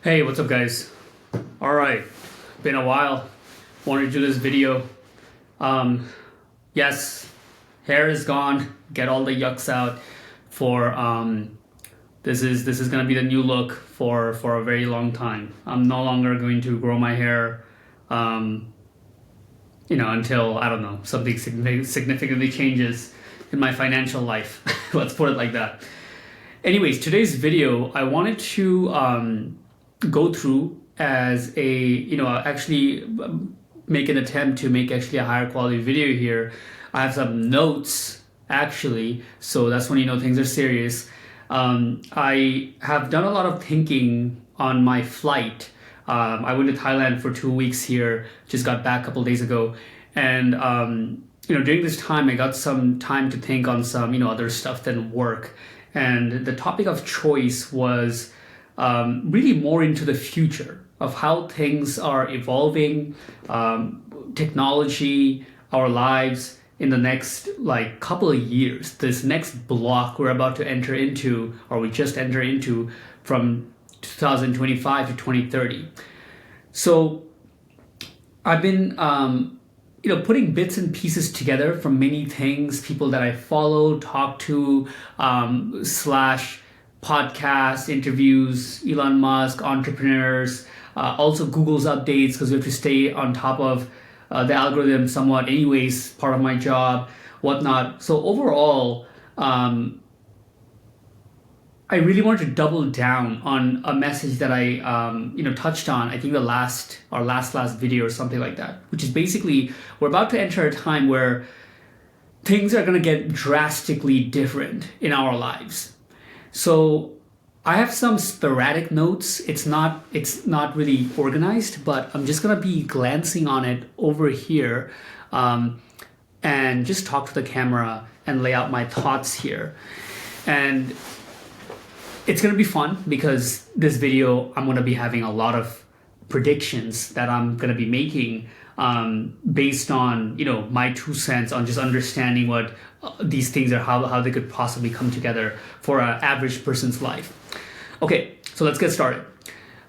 Hey, what's up guys? Alright, been a while. Wanted to do this video. Um, yes, hair is gone. Get all the yucks out for this is gonna be the new look for a very long time. I'm no longer going to grow my hair um, until I don't know, something significantly changes in my financial life. Let's put it like that. Anyways, today's video, I wanted to go through as a, actually make an attempt to make actually a higher quality video here. I have some notes actually, so that's when you know things are serious. I have done a lot of thinking on my flight. I went to Thailand for 2 weeks here, just got back a couple days ago. And, during this time, I got some time to think on some, other stuff than work. And the topic of choice was really more into the future of how things are evolving, technology, our lives in the next like couple of years. This next block we're about to enter into, or we just enter into, from 2025 to 2030. So I've been putting bits and pieces together from many things, people that I follow, talk to, slash podcasts, interviews, Elon Musk, entrepreneurs, also Google's updates, because we have to stay on top of the algorithm somewhat anyways, part of my job, whatnot. So overall, I really wanted to double down on a message that I, touched on. I think our last video or something like that, which is basically we're about to enter a time where things are going to get drastically different in our lives. So I have some sporadic notes. It's not really organized, but I'm just going to be glancing on it over here, and just talk to the camera and lay out my thoughts here. And it's going to be fun because this video, I'm going to be having a lot of predictions that I'm going to be making based on, my 2 cents on just understanding what these things are, how they could possibly come together for an average person's life. Okay, so let's get started.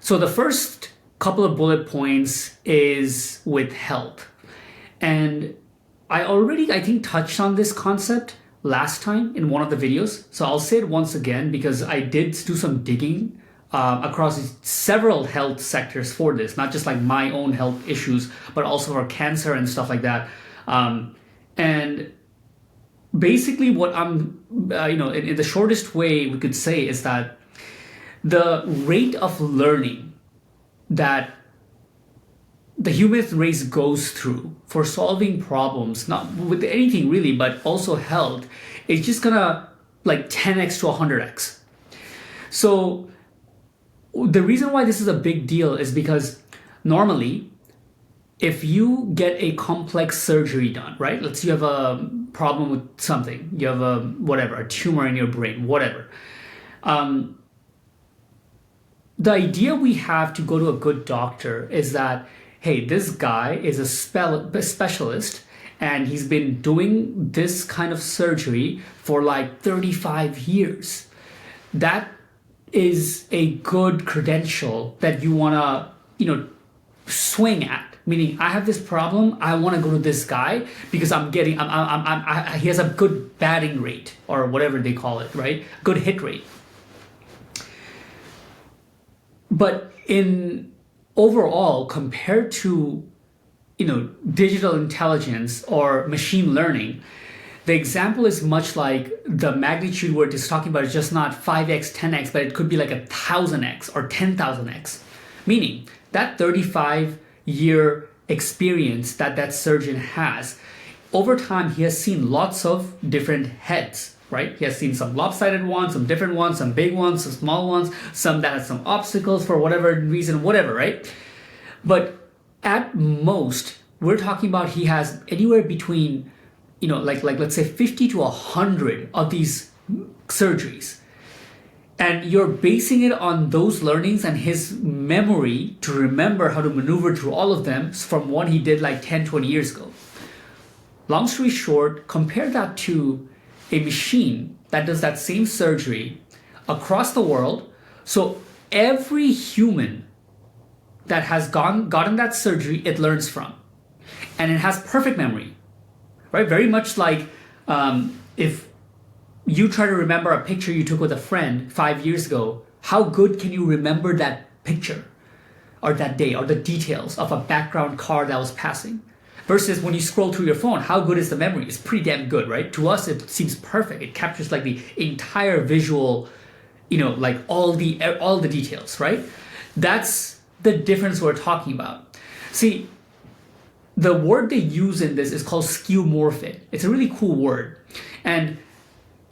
So the first couple of bullet points is with health. And I already, I think, touched on this concept last time in one of the videos. So I'll say it once again because I did do some digging across several health sectors for this, not just like my own health issues, but also for cancer and stuff like that. And basically what I'm, in the shortest way we could say is that the rate of learning that the human race goes through for solving problems, not with anything really, but also health, is just gonna like 10x to 100x. So the reason why this is a big deal is because normally, if you get a complex surgery done, right? Let's say you have a problem with something, you have a tumor in your brain, whatever. The idea we have to go to a good doctor is that, hey, this guy is a specialist and he's been doing this kind of surgery for like 35 years. That is a good credential that you want to, swing at. Meaning, I have this problem, I want to go to this guy because he has a good batting rate or whatever they call it, right? Good hit rate. But in overall, compared to, digital intelligence or machine learning, the example is much like the magnitude we're just talking about is just not 5x, 10x, but it could be like 1,000x or 10,000x. Meaning that 35-year experience that surgeon has, over time he has seen lots of different heads, right? He has seen some lopsided ones, some different ones, some big ones, some small ones, some that have some obstacles for whatever reason, whatever, right? But at most, we're talking about he has anywhere between, like let's say 50 to 100 of these surgeries. And you're basing it on those learnings and his memory to remember how to maneuver through all of them from what he did like 10, 20 years ago. Long story short, compare that to a machine that does that same surgery across the world. So every human that has gotten that surgery, it learns from. And it has perfect memory, right? Very much like if you try to remember a picture you took with a friend 5 years ago, how good can you remember that picture or that day or the details of a background car that was passing? Versus when you scroll through your phone, how good is the memory? It's pretty damn good, right? To us, it seems perfect. It captures like the entire visual, like all the details, right? That's the difference we're talking about. See, the word they use in this is called skeuomorphic. It's a really cool word. And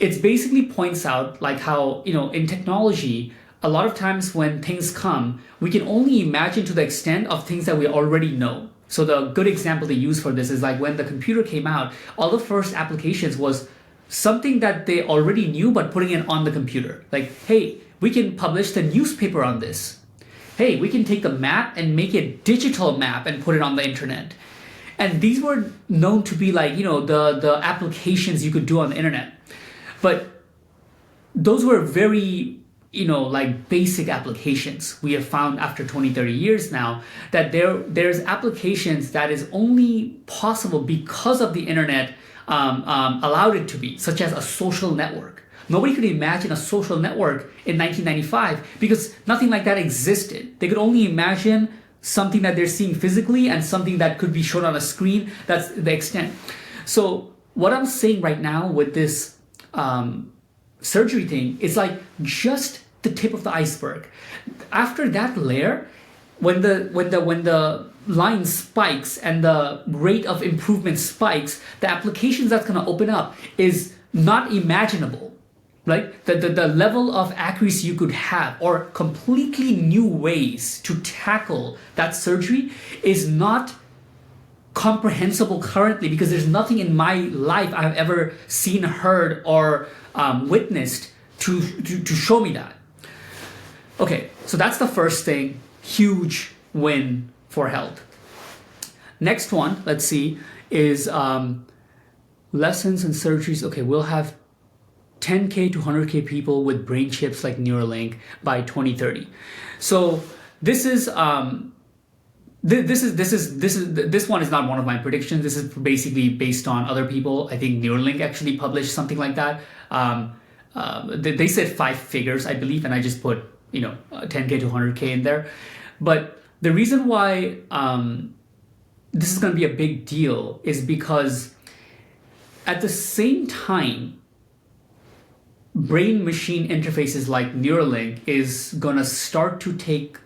it's basically points out like how, in technology, a lot of times when things come, we can only imagine to the extent of things that we already know. So the good example they use for this is like when the computer came out, all the first applications was something that they already knew, but putting it on the computer. Like, hey, we can publish the newspaper on this. Hey, we can take the map and make a digital map and put it on the internet. And these were known to be like, the applications you could do on the internet. But those were very, like basic applications. We have found after 20, 30 years now that there's applications that is only possible because of the internet allowed it to be, such as a social network. Nobody could imagine a social network in 1995 because nothing like that existed. They could only imagine something that they're seeing physically and something that could be shown on a screen. That's the extent. So what I'm saying right now with this surgery thing is like just the tip of the iceberg. After that layer, when the line spikes and the rate of improvement spikes, the applications that's going to open up is not imaginable. Like the level of accuracy you could have or completely new ways to tackle that surgery is not comprehensible currently because there's nothing in my life I've ever seen, heard, or witnessed to show me that. Okay, so that's the first thing, huge win for health. Next one, let's see, is lessons and surgeries. Okay, we'll have 10K to 100K people with brain chips like Neuralink by 2030. So this one is not one of my predictions. This is basically based on other people. I think Neuralink actually published something like that. They said 5 figures, I believe, and I just put 10K to 100K in there. But the reason why this is going to be a big deal is because at the same time, brain-machine interfaces like Neuralink is going to start to take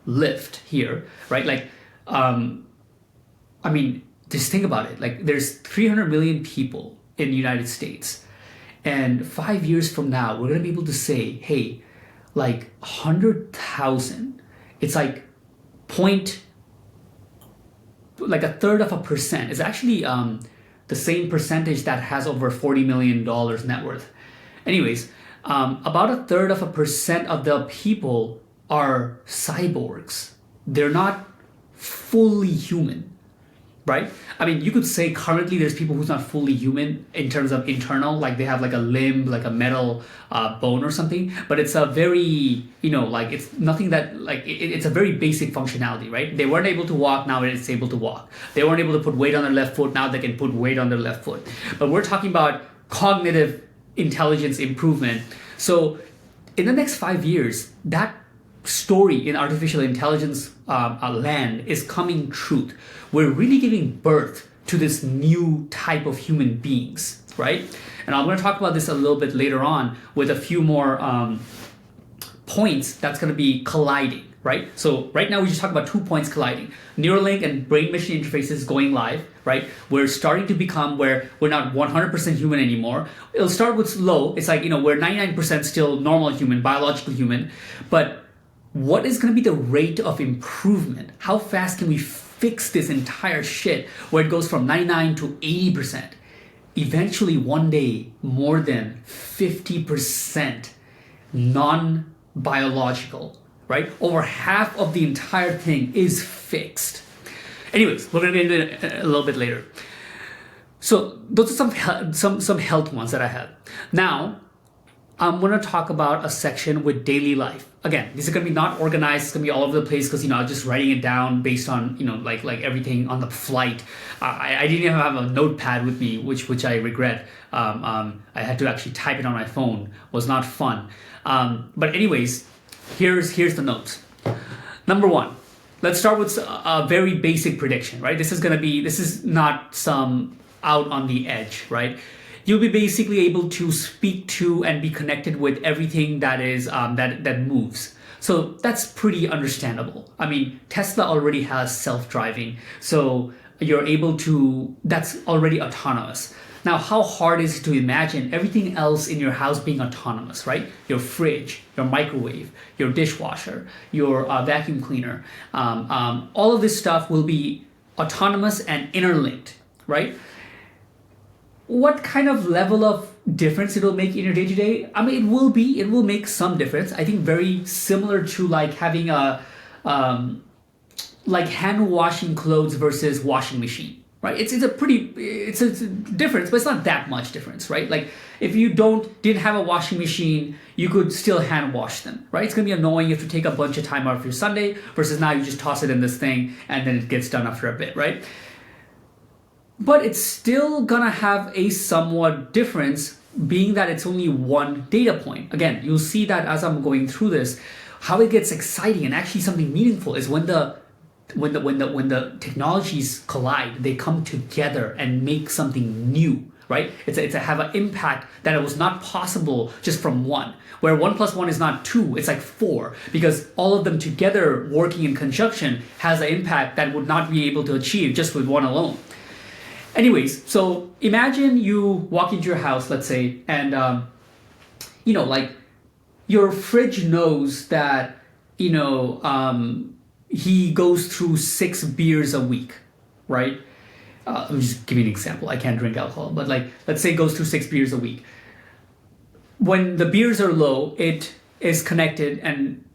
lift here, right? Like, just think about it. Like, there's 300 million people in the United States. And 5 years from now, we're going to be able to say, hey, like 100,000, it's like like a third of a percent. It's actually the same percentage that has over $40 million net worth. Anyways, about a third of a percent of the people are cyborgs. They're not fully human, right? I mean, you could say currently there's people who's not fully human in terms of internal, like they have like a limb, like a metal bone or something, but it's a very, like it's nothing that, like it's a very basic functionality, right? They weren't able to walk, now it's able to walk. They weren't able to put weight on their left foot, now they can put weight on their left foot. But we're talking about cognitive intelligence improvement. So in the next 5 years, that story in artificial intelligence land is coming truth. We're really giving birth to this new type of human beings, right? And I'm going to talk about this a little bit later on with a few more points that's going to be colliding, right? So right now we just talked about 2 points colliding. Neuralink and brain-machine interfaces going live, right? We're starting to become where we're not 100% human anymore. It'll start with low. It's like, we're 99% still normal human, biological human. But what is going to be the rate of improvement? How fast can we fix this entire shit where it goes from 99 to 80%? Eventually, one day, more than 50% non-biological, right? Over half of the entire thing is fixed. Anyways, we're going to get into it a little bit later. So those are some health ones that I have. Now, I'm going to talk about a section with daily life. Again, this is going to be not organized. It's going to be all over the place because, I'm just writing it down based on, like everything on the flight. I didn't even have a notepad with me, which I regret. I had to actually type it on my phone. It was not fun. But anyways, here's the notes. Number one, let's start with a very basic prediction, right? This is not some out on the edge, right? You'll be basically able to speak to and be connected with everything that is that moves. So that's pretty understandable. I mean, Tesla already has self-driving, so you're able to. That's already autonomous. Now, how hard is it to imagine everything else in your house being autonomous, right? Your fridge, your microwave, your dishwasher, your vacuum cleaner. All of this stuff will be autonomous and interlinked, right? What kind of level of difference it'll make in your day-to-day? I mean, it will make some difference. I think very similar to like having a, like hand washing clothes versus washing machine, right? It's a difference, but it's not that much difference, right? Like if you didn't have a washing machine, you could still hand wash them, right? It's gonna be annoying. You have to take a bunch of time out of your Sunday versus now you just toss it in this thing and then it gets done after a bit, right? But it's still gonna have a somewhat difference, being that it's only one data point. Again, you'll see that as I'm going through this, how it gets exciting and actually something meaningful is when the technologies collide, they come together and make something new, right? It's a have an impact that it was not possible just from one. Where 1 + 1 is not 2, it's like 4, because all of them together working in conjunction has an impact that would not be able to achieve just with one alone. Anyways, so imagine you walk into your house, let's say, and like your fridge knows that he goes through 6 beers a week, right? Let me just give you an example. I can't drink alcohol, but like let's say it goes through 6 beers a week. When the beers are low, it is connected and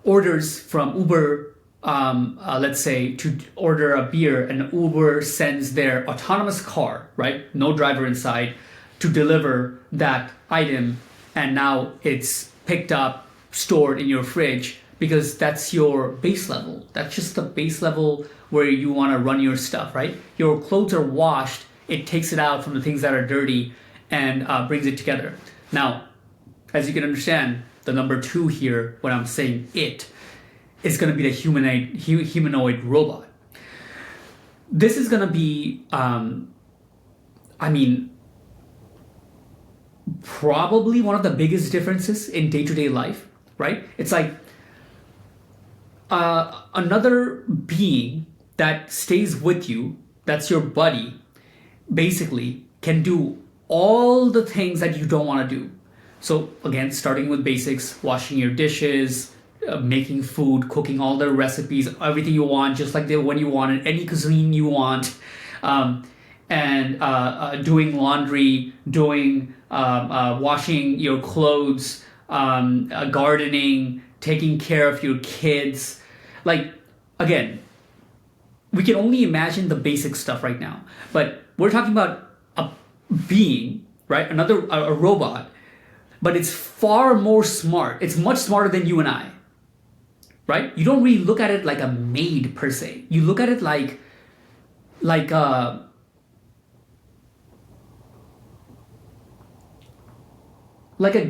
orders from Uber. Let's say to order a beer, and Uber sends their autonomous car, right? No driver inside, to deliver that item, and now it's picked up, stored in your fridge because that's your base level. That's just the base level where you want to run your stuff, right? Your clothes are washed, it takes it out from the things that are dirty and brings it together. Now, as you can understand, the number 2 here, when I'm saying it, is going to be the humanoid robot. This is going to be, probably one of the biggest differences in day-to-day life, right? It's like another being that stays with you, that's your buddy, basically can do all the things that you don't want to do. So again, starting with basics, washing your dishes, making food, cooking all the recipes, everything you want, just like the one you want, in any cuisine you want, and doing laundry, washing your clothes, gardening, taking care of your kids. Like, again, we can only imagine the basic stuff right now, but we're talking about a being, right? A robot, but it's far more smart. It's much smarter than you and I. Right? You don't really look at it like a maid per se. You look at it like a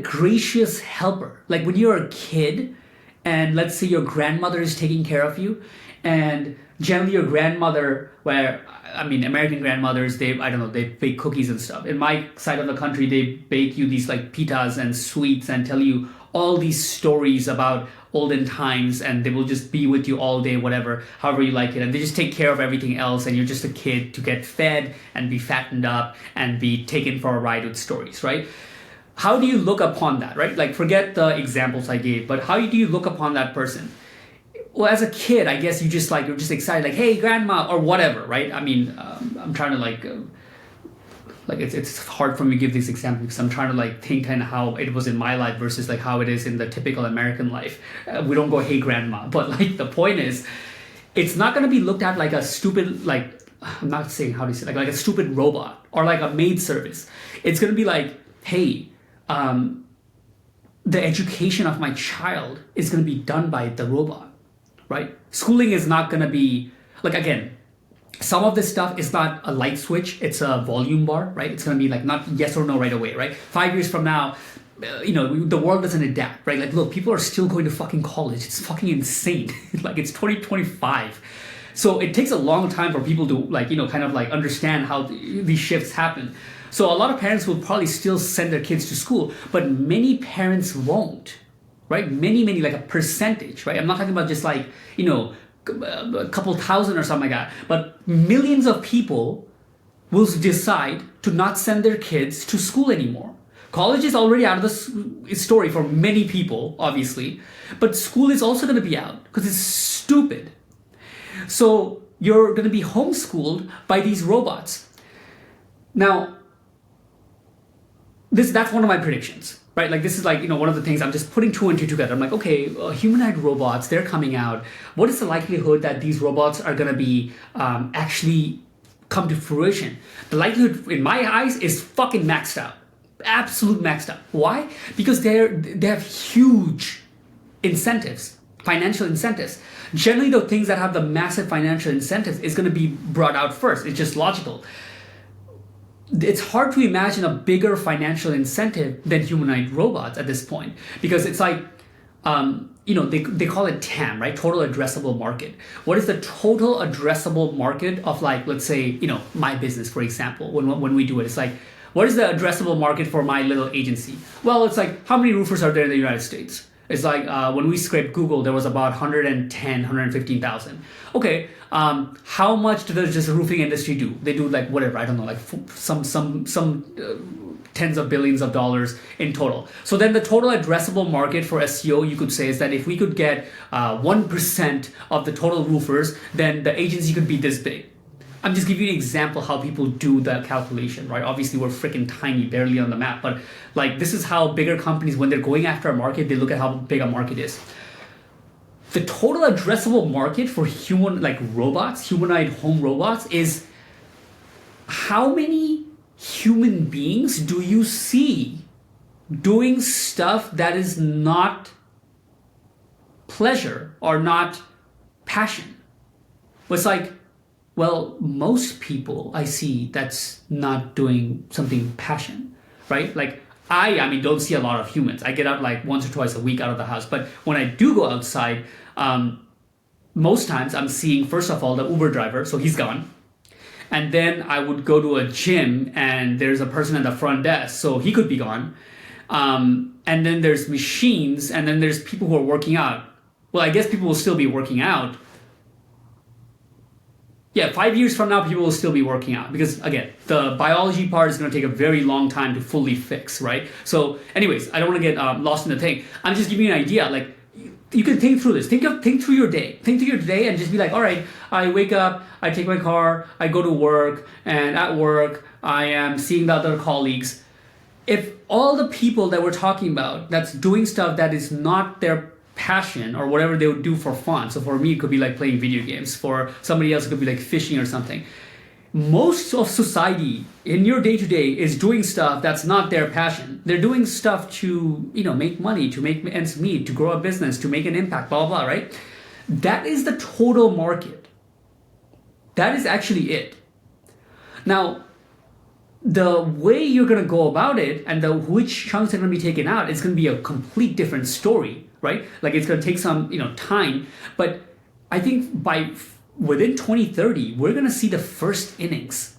gracious helper. Like when you're a kid and let's say your grandmother is taking care of you, and generally your grandmother, American grandmothers, they bake cookies and stuff. In my side of the country, they bake you these like pitas and sweets and tell you all these stories about olden times, and they will just be with you all day, however you like it, and they just take care of everything else, and you're just a kid to get fed and be fattened up and be taken for a ride with stories, right? How do you look upon that, right? Like, forget the examples I gave, but how do you look upon that person? Well, as a kid, I guess you're just excited, like, hey, grandma, or whatever, right? I mean, I'm trying to it's hard for me to give this example because I'm trying to think kind of how it was in my life versus how it is in the typical American life. We don't go, hey, grandma, but the point is, it's not going to be looked at like a stupid, I'm not saying how to say, like a stupid robot or like a maid service. It's going to be like, hey, the education of my child is going to be done by the robot, right? Schooling is not going to be, like, again, some of this stuff is not a light switch, it's a volume bar, right? It's going to be like not yes or no right away, right? 5 years from now, the world doesn't adapt, right? Like, look, people are still going to fucking college. It's fucking insane. Like, it's 2025. So it takes a long time for people to kind of like understand how these shifts happen. So a lot of parents will probably still send their kids to school, but many parents won't, right? Many, like a percentage, right? I'm not talking about just like, a couple thousand or something like that, but millions of people will decide to not send their kids to school anymore. College is already out of the story for many people, obviously, but school is also going to be out because it's stupid. So you're going to be homeschooled by these robots. Now, that's one of my predictions, right? Like, this is like, one of the things I'm just putting two and two together. I'm like, okay, humanoid robots, they're coming out. What is the likelihood that these robots are going to be actually come to fruition? The likelihood in my eyes is fucking maxed out. Absolute maxed out. Why? Because they have huge incentives, financial incentives. Generally, the things that have the massive financial incentives is going to be brought out first. It's just logical. It's hard to imagine a bigger financial incentive than humanoid robots at this point, because it's like, they call it TAM, right? Total addressable market. What is the total addressable market of, like, let's say, my business, for example, when we do it, it's like, what is the addressable market for my little agency? Well, it's like, how many roofers are there in the United States? It's like, when we scraped Google, there was about 115,000. Okay, how much does the roofing industry do? They do like whatever, I don't know, like some tens of billions of dollars in total. So then the total addressable market for SEO, you could say, is that if we could get 1% of the total roofers, then the agency could be this big. I'm just giving you an example how people do the calculation, right? Obviously, we're freaking tiny, barely on the map, but like, this is how bigger companies, when they're going after a market, they look at how big a market is. The total addressable market for humanoid home robots, is how many human beings do you see doing stuff that is not pleasure or not passion? It's like, well, most people I see that's not doing something passion, right? Like, I mean, don't see a lot of humans. I get out like once or twice a week out of the house. But when I do go outside, most times I'm seeing, first of all, the Uber driver, so he's gone. And then I would go to a gym and there's a person at the front desk, so he could be gone. And then there's machines, and then there's people who are working out. Well, I guess people will still be working out. Yeah, 5 years from now, people will still be working out because, again, the biology part is going to take a very long time to fully fix, right? So anyways, I don't want to get lost in the thing. I'm just giving you an idea. Like, you can think through this. Think through your day. Think through your day and just be like, all right, I wake up, I take my car, I go to work, and at work, I am seeing the other colleagues. If all the people that we're talking about that's doing stuff that is not their passion or whatever they would do for fun. So for me, it could be like playing video games. For somebody else, it could be like fishing or something. Most of society in your day-to-day is doing stuff that's not their passion. They're doing stuff to, make money, to make ends meet, to grow a business, to make an impact, blah, blah, blah, right? That is the total market. That is actually it. Now, the way you're going to go about it and which chunks are going to be taken out is going to be a complete different story, right? Like, it's going to take some, time, but I think within 2030, we're going to see the first innings.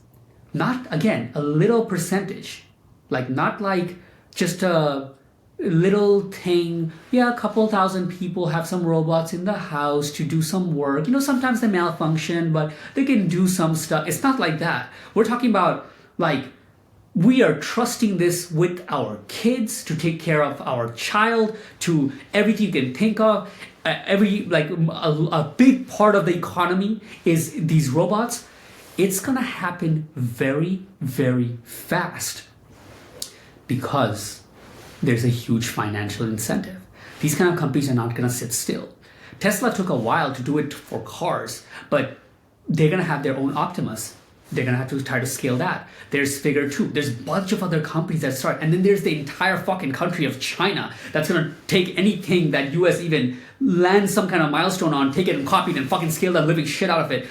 Not, again, a little percentage, like not like just a little thing. Yeah, a couple thousand people have some robots in the house to do some work. Sometimes they malfunction, but they can do some stuff. It's not like that. We're talking about, like, we are trusting this with our kids to take care of our child, to everything you can think of. A big part of the economy is these robots. It's gonna happen very, very fast because there's a huge financial incentive. These kind of companies are not gonna sit still. Tesla took a while to do it for cars, but they're gonna have their own Optimus. They're gonna have to try to scale that. There's Figure 2. There's a bunch of other companies that start. And then there's the entire fucking country of China that's gonna take anything that US even lands some kind of milestone on, take it and copy it and fucking scale the living shit out of it.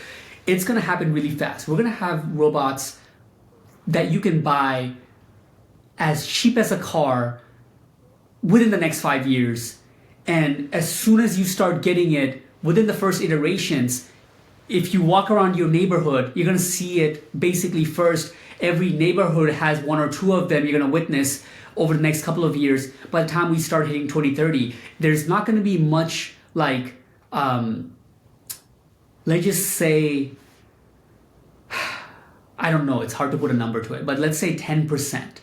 It's gonna happen really fast. We're gonna have robots that you can buy as cheap as a car within the next 5 years. And as soon as you start getting it within the first iterations, if you walk around your neighborhood, you're gonna see it basically first. Every neighborhood has one or two of them you're gonna witness over the next couple of years. By the time we start hitting 2030, there's not gonna be much like, let's just say, I don't know, it's hard to put a number to it, but let's say 10%.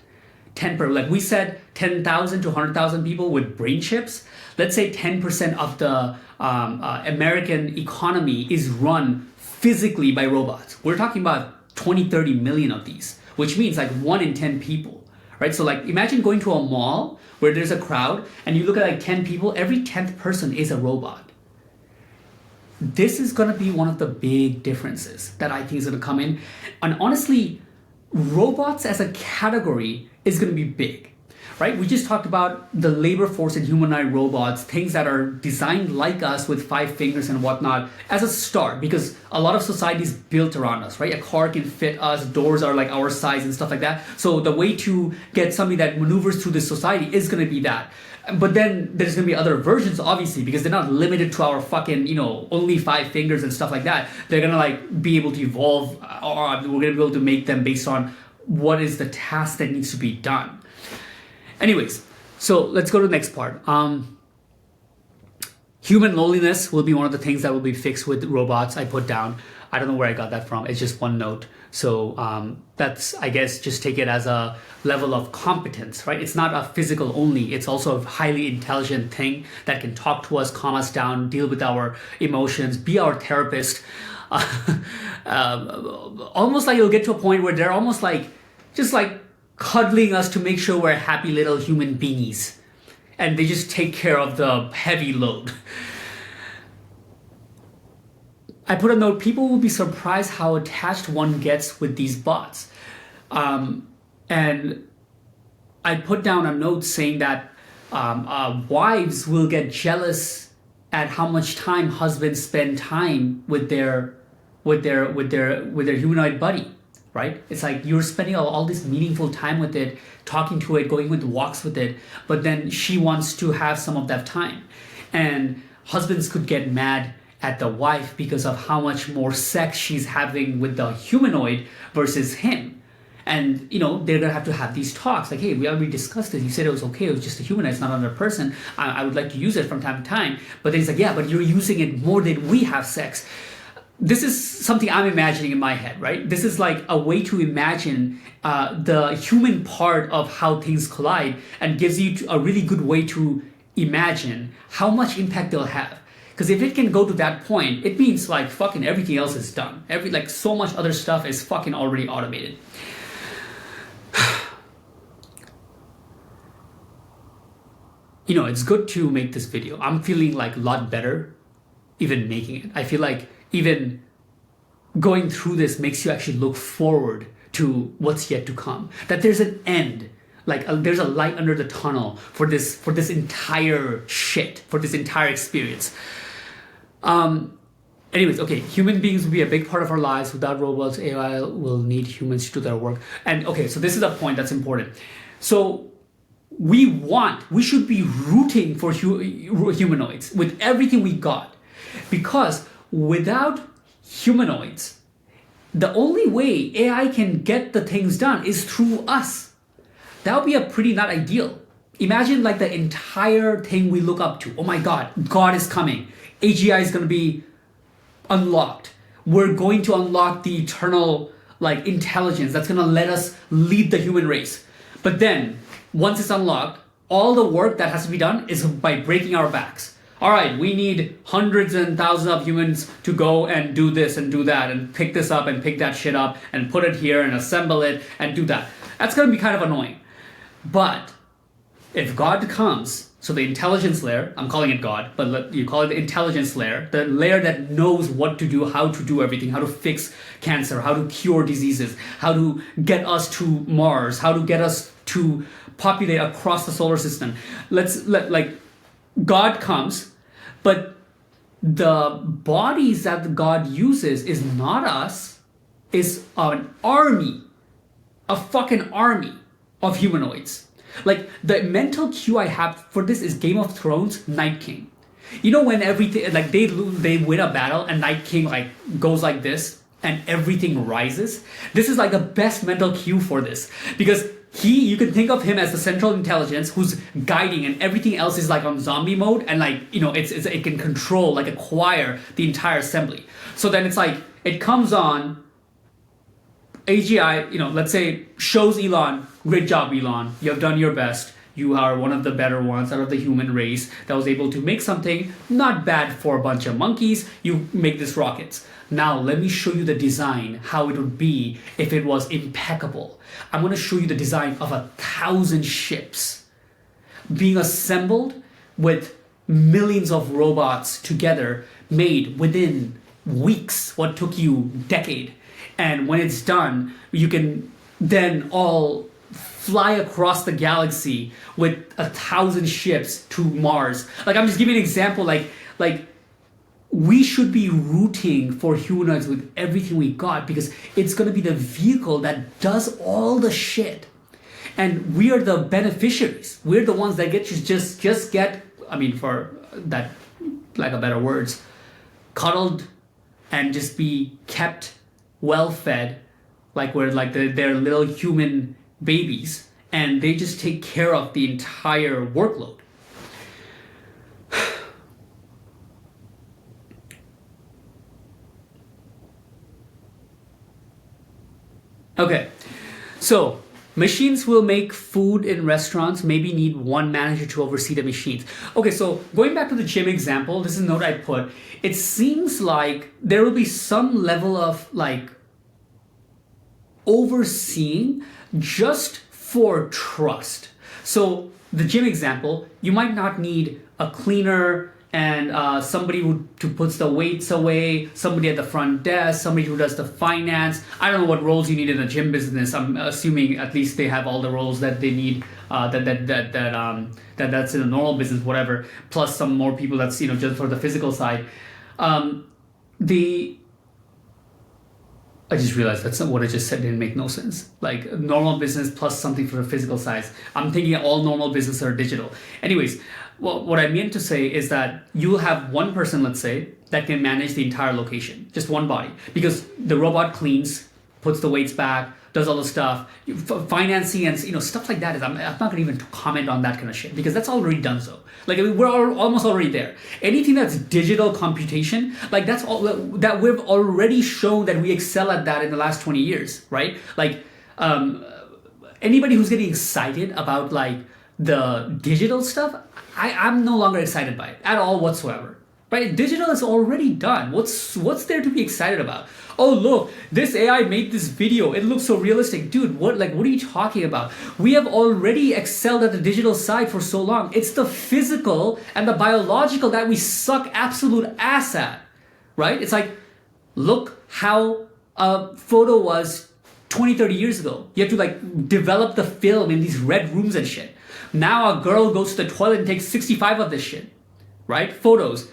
Like we said, 10,000 to 100,000 people with brain chips. Let's say 10% of the American economy is run physically by robots. We're talking about 20, 30 million of these, which means like 1 in 10 people, right? So like imagine going to a mall where there's a crowd and you look at like 10 people, every 10th person is a robot. This is gonna be one of the big differences that I think is gonna come in. And honestly, robots as a category is gonna be big, right? We just talked about the labor force and humanoid robots, things that are designed like us with 5 fingers and whatnot as a start, because a lot of society is built around us, right? A car can fit us, doors are like our size and stuff like that. So the way to get somebody that maneuvers through this society is gonna be that. But then there's gonna be other versions, obviously, because they're not limited to our fucking, only 5 fingers and stuff like that. They're gonna like be able to evolve, or we're gonna be able to make them based on what is the task that needs to be done. Anyways, so let's go to the next part. Human loneliness will be one of the things that will be fixed with robots. I put down. I don't know where I got that from. It's just one note. So that's, I guess, just take it as a level of competence, right? It's not a physical only. It's also a highly intelligent thing that can talk to us, calm us down, deal with our emotions, be our therapist. Almost like you'll get to a point where they're almost like, just like cuddling us to make sure we're happy little human beings. And they just take care of the heavy load. I put a note, people will be surprised how attached one gets with these bots. And I put down a note saying that wives will get jealous at how much time husbands spend time with their humanoid buddy, right? It's like you're spending all this meaningful time with it, talking to it, going with walks with it, but then she wants to have some of that time. And husbands could get mad at the wife because of how much more sex she's having with the humanoid versus him. And they're gonna have to have these talks like, hey, we already discussed this, you said it was okay, it was just a humanoid, it's not another person, I would like to use it from time to time. But then he's like, yeah, but you're using it more than we have sex. This is something I'm imagining in my head, right? This is like a way to imagine the human part of how things collide, and gives you a really good way to imagine how much impact they'll have. Because if it can go to that point, it means like fucking everything else is done. So much other stuff is fucking already automated. It's good to make this video. I'm feeling like a lot better even making it. I feel like even going through this makes you actually look forward to what's yet to come. That there's an end. There's a light under the tunnel for this entire shit, for this entire experience. Anyways, okay, human beings will be a big part of our lives. Without robots, AI will need humans to do their work. And okay, so this is a point that's important. So we should be rooting for humanoids with everything we got. Because without humanoids, the only way AI can get the things done is through us. That would be a pretty not ideal. Imagine like the entire thing we look up to. Oh my God, God is coming. AGI is going to be unlocked. We're going to unlock the eternal intelligence that's going to let us lead the human race. But then once it's unlocked, all the work that has to be done is by breaking our backs. All right, we need hundreds and thousands of humans to go and do this and do that and pick this up and pick that shit up and put it here and assemble it and do that. That's going to be kind of annoying. But if God comes So the intelligence layer, I'm calling it God, but you call it the intelligence layer, the layer that knows what to do, how to do everything, how to fix cancer, how to cure diseases, how to get us to Mars, how to get us to populate across the solar system. Like God comes, but the bodies that God uses is not us, is an army, a fucking army of humanoids. Like the mental cue I have for this is Game of Thrones Night King. You know when everything like they win a battle and Night King like goes like this and everything rises. This is like the best mental cue for this because you can think of him as the central intelligence who's guiding and everything else is like on zombie mode and like it can control like acquire the entire assembly. So then it's like it comes on. AGI, let's say, shows Elon, great job, Elon. You have done your best. You are one of the better ones out of the human race that was able to make something not bad for a bunch of monkeys. You make this rockets. Now, let me show you the design, how it would be if it was impeccable. I'm going to show you the design of 1,000 ships being assembled with millions of robots together, made within weeks, what took you a decade. And when it's done, you can then all fly across the galaxy with 1,000 ships to Mars. Like I'm just giving an example. Like we should be rooting for humanoids with everything we got because it's going to be the vehicle that does all the shit, and we are the beneficiaries. We're the ones that get to just get. I mean, for that, lack of better words, cuddled and just be kept well fed, like we're like they're little human babies, and they just take care of the entire workload. Okay, so machines will make food in restaurants, maybe need one manager to oversee the machines. Okay, so going back to the gym example, this is a note I put. It seems like there will be some level of like overseeing just for trust. So the gym example, you might not need a cleaner and somebody who puts the weights away, somebody at the front desk, somebody who does the finance. I don't know what roles you need in a gym business. I'm assuming at least they have all the roles that they need. That's in a normal business, whatever. Plus some more people that's just for the physical side. I just realized that's not what I just said didn't make no sense. Like normal business plus something for the physical size. I'm thinking all normal businesses are digital. Anyways, what I meant to say is that you'll have one person, let's say, that can manage the entire location, just one body, because the robot cleans, puts the weights back, does all the stuff, financing and stuff like that. I'm not going to even comment on that kind of shit because that's already done so. Like we're almost already there. Anything that's digital computation, like that's all that we've already shown that we excel at that in the last 20 years, right? Like anybody who's getting excited about like the digital stuff, I'm no longer excited by it at all whatsoever. Right? Digital is already done. What's there to be excited about? Oh look, this AI made this video. It looks so realistic. Dude, what are you talking about? We have already excelled at the digital side for so long. It's the physical and the biological that we suck absolute ass at. Right? It's like, look how a photo was 20, 30 years ago. You have to like develop the film in these red rooms and shit. Now a girl goes to the toilet and takes 65 of this shit. Right? Photos.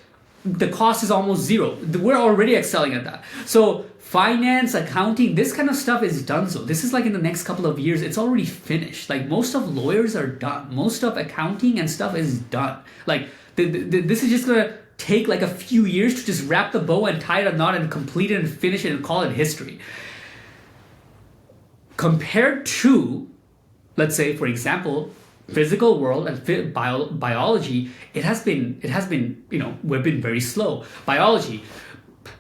The cost is almost zero. We're already excelling at that. So finance, accounting, this kind of stuff is done. So this is like in the next couple of years, it's already finished. Like most of lawyers are done. Most of accounting and stuff is done. Like this is just gonna take like a few years to just wrap the bow and tie it a knot and complete it and finish it and call it history. Compared to, let's say, for example, physical world and biology, it has been we've been very slow. Biology,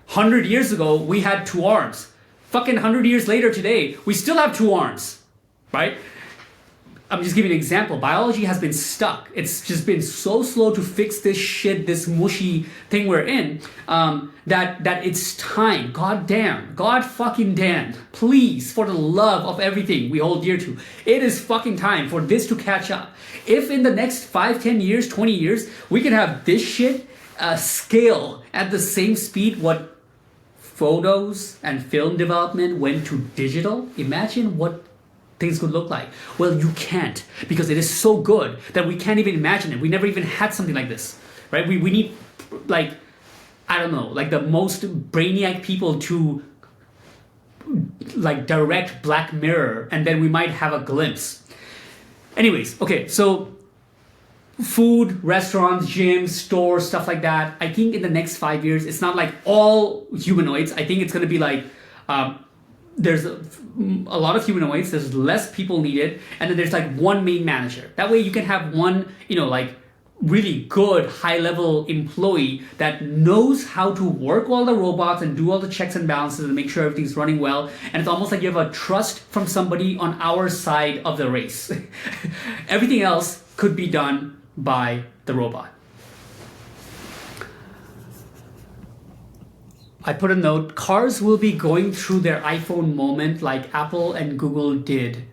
100 years ago we had 2 arms. Fucking 100 years later today we still have 2 arms, right? I'm just giving an example. Biology has been stuck. It's just been so slow to fix this shit, this mushy thing we're in, that it's time. God damn. God fucking damn. Please, for the love of everything we hold dear to, it is fucking time for this to catch up. If in the next 5, 10 years, 20 years, we can have this shit scale at the same speed what photos and film development went to digital, imagine what things could look like. Well, you can't, because it is so good that we can't even imagine it. We never even had something like this, right? We need, like, I don't know, like the most brainiac people to like direct Black Mirror, and then we might have a glimpse. Anyways, okay, so food, restaurants, gyms, stores, stuff like that. I think in the next 5 years, it's not like all humanoids. I think it's going to be like, there's a lot of humanoids, there's less people needed, and then there's like one main manager. That way you can have one, like really good high-level employee that knows how to work all the robots and do all the checks and balances and make sure everything's running well. And it's almost like you have a trust from somebody on our side of the race. Everything else could be done by the robot. I put a note, cars will be going through their iPhone moment like Apple and Google did.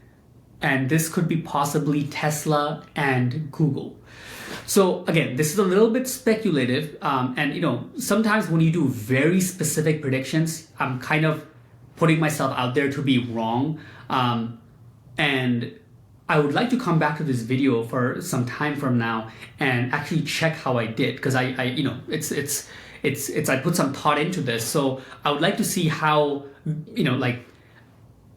And this could be possibly Tesla and Google. So again, this is a little bit speculative. And sometimes when you do very specific predictions, I'm kind of putting myself out there to be wrong. And I would like to come back to this video for some time from now and actually check how I did. Because I put some thought into this, so I would like to see how,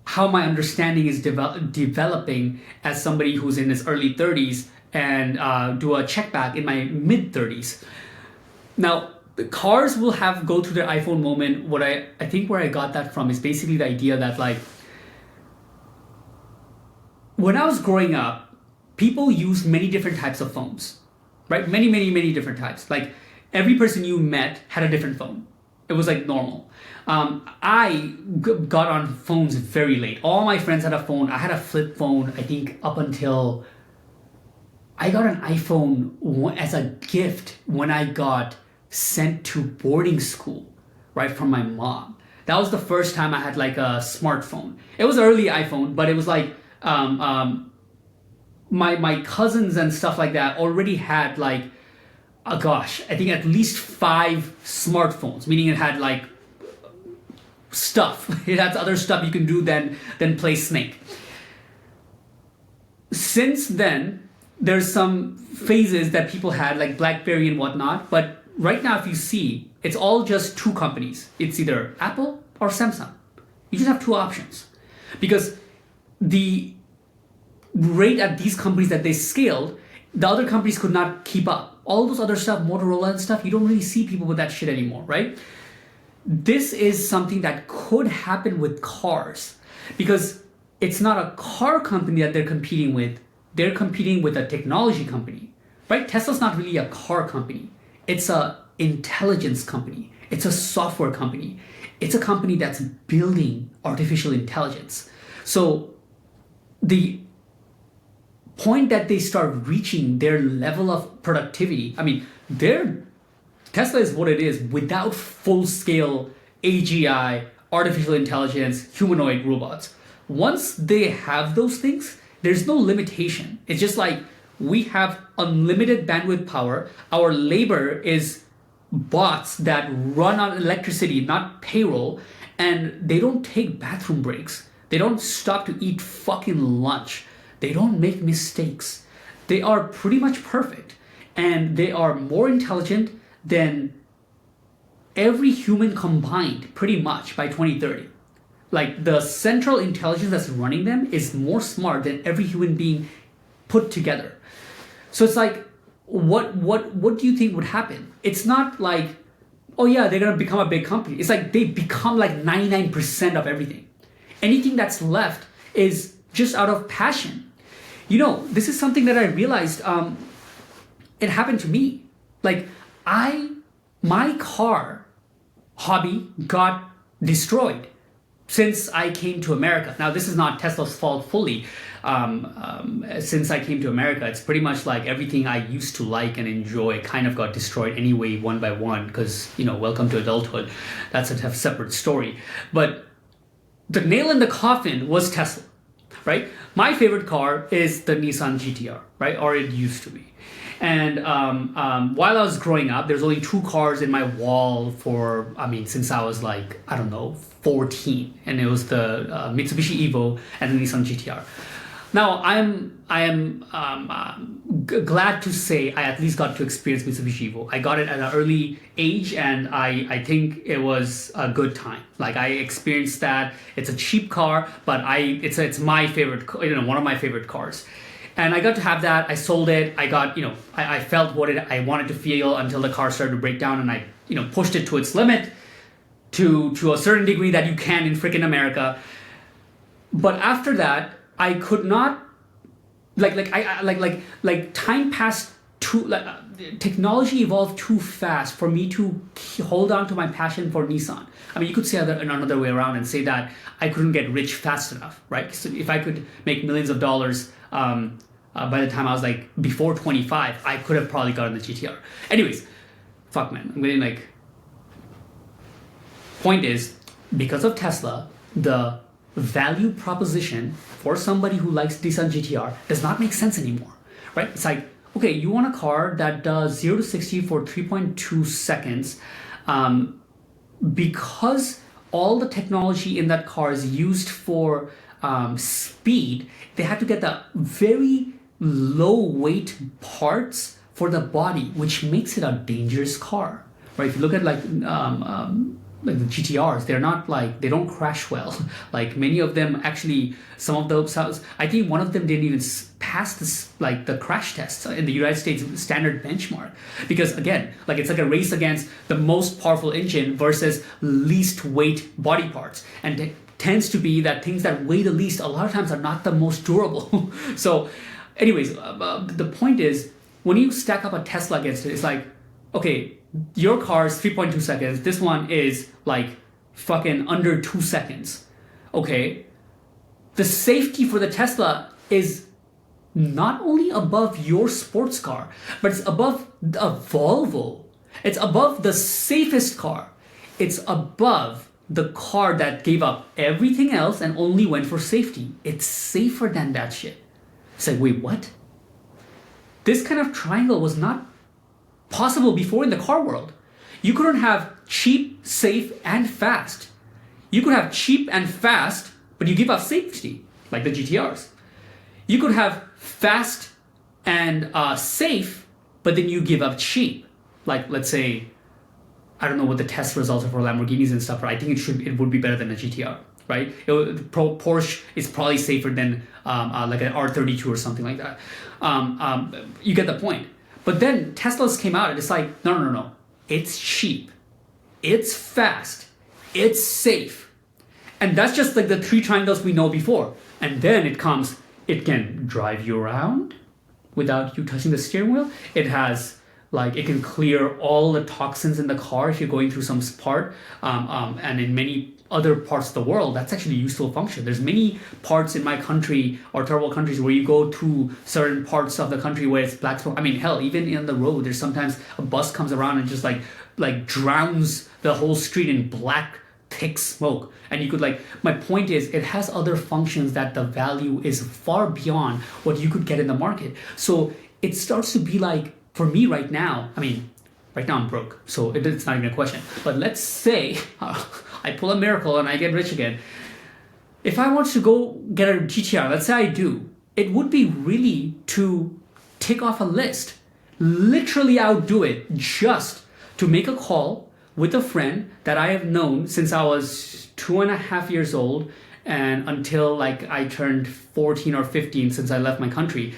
how my understanding is developing as somebody who's in his early 30s and do a check back in my mid 30s. Now, the cars will go through their iPhone moment. What I think where I got that from is basically the idea that like, when I was growing up, people used many different types of phones, right? Many, many, many different types. Like, every person you met had a different phone. It was like normal. I got on phones very late. All my friends had a phone. I had a flip phone, I think, up until I got an iPhone as a gift when I got sent to boarding school, right, from my mom. That was the first time I had like a smartphone. It was early iPhone, but it was like my cousins and stuff like that already had like, oh gosh, I think at least 5 smartphones, meaning it had like stuff. It had other stuff you can do than play Snake. Since then, there's some phases that people had like BlackBerry and whatnot, but right now if you see, it's all just 2 companies. It's either Apple or Samsung. You just have 2 options. Because the rate at these companies that they scaled, the other companies could not keep up. All those other stuff, Motorola and stuff, you don't really see people with that shit anymore, right? This is something that could happen with cars because it's not a car company that they're competing with. They're competing with a technology company, right? Tesla's not really a car company. It's a intelligence company. It's a software company. It's a company that's building artificial intelligence. So the point that they start reaching their level of productivity, I mean, Tesla is what it is without full-scale AGI, artificial intelligence, humanoid robots. Once they have those things, there's no limitation. It's just like we have unlimited bandwidth power. Our labor is bots that run on electricity, not payroll, and they don't take bathroom breaks. They don't stop to eat fucking lunch. They don't make mistakes. They are pretty much perfect. And they are more intelligent than every human combined, pretty much, by 2030. Like, the central intelligence that's running them is more smart than every human being put together. So it's like, what do you think would happen? It's not like, oh yeah, they're gonna become a big company. It's like they become like 99% of everything. Anything that's left is just out of passion. This is something that I realized, it happened to me. Like, my car hobby got destroyed. since I came to America. Now, this is not Tesla's fault fully. Since I came to America, it's pretty much like everything I used to like and enjoy kind of got destroyed anyway, one by one, because, welcome to adulthood. That's a separate story. But the nail in the coffin was Tesla, right? My favorite car is the Nissan GTR, right? Or it used to be. And while I was growing up, there's only two cars in my wall since I was 14. And it was the Mitsubishi Evo and the Nissan GTR. Now, I am glad to say I at least got to experience Mitsubishi Evo. I got it at an early age, and I think it was a good time. Like, I experienced that. It's a cheap car, but it's my favorite, one of my favorite cars. And I got to have that. I sold it. I got, I felt what I wanted to feel until the car started to break down, and I, pushed it to its limit to a certain degree that you can in freaking America. But after that, I could not, time passed technology evolved too fast for me to hold on to my passion for Nissan. I mean, you could say another way around and say that I couldn't get rich fast enough, right? So if I could make millions of dollars by the time I was before 25, I could have probably gotten the GTR. Anyways, fuck man, I'm getting point is, because of Tesla, the value proposition for somebody who likes Nissan GTR does not make sense anymore, right? It's like, okay, you want a car that does 0 to 60 for 3.2 seconds, because all the technology in that car is used for speed. They had to get the very low weight parts for the body, which makes it a dangerous car, right? If you look at the GTRs, they're not they don't crash well. Many of them actually, some of those, I think one of them didn't even pass this, the crash tests in the United States standard benchmark. Because again, it's like a race against the most powerful engine versus least weight body parts. And it tends to be that things that weigh the least a lot of times are not the most durable. So anyways, the point is, when you stack up a Tesla against it, it's okay, your car is 3.2 seconds. This one is fucking under 2 seconds. Okay. The safety for the Tesla is not only above your sports car, but it's above a Volvo. It's above the safest car. It's above the car that gave up everything else and only went for safety. It's safer than that shit. It's wait, what? This kind of triangle was not possible before in the car world. You couldn't have cheap, safe, and fast. You could have cheap and fast, but you give up safety, like the GTRs. You could have fast and safe, but then you give up cheap. Let's say, I don't know what the test results are for Lamborghinis and stuff, but I think it would be better than a GTR, right? Porsche is probably safer than an R32 or something like that. You get the point. But then Teslas came out and it's no. It's cheap. It's fast. It's safe. And that's just the three triangles we know before. And then it can drive you around without you touching the steering wheel. It has, it can clear all the toxins in the car if you're going through some part. And in many other parts of the world, that's actually a useful function. There's many parts in my country or third world countries where you go to certain parts of the country where it's black smoke. I mean, hell, even in the road, there's sometimes a bus comes around and just drowns the whole street in black, thick smoke. And you could my point is, it has other functions that the value is far beyond what you could get in the market. So it starts to be for me right now, right now I'm broke, so it's not even a question. But let's say I pull a miracle and I get rich again. If I want to go get a GTR, let's say I do, it would be really to tick off a list. Literally, I would do it just to make a call with a friend that I have known since I was 2.5 years old and until I turned 14 or 15 since I left my country.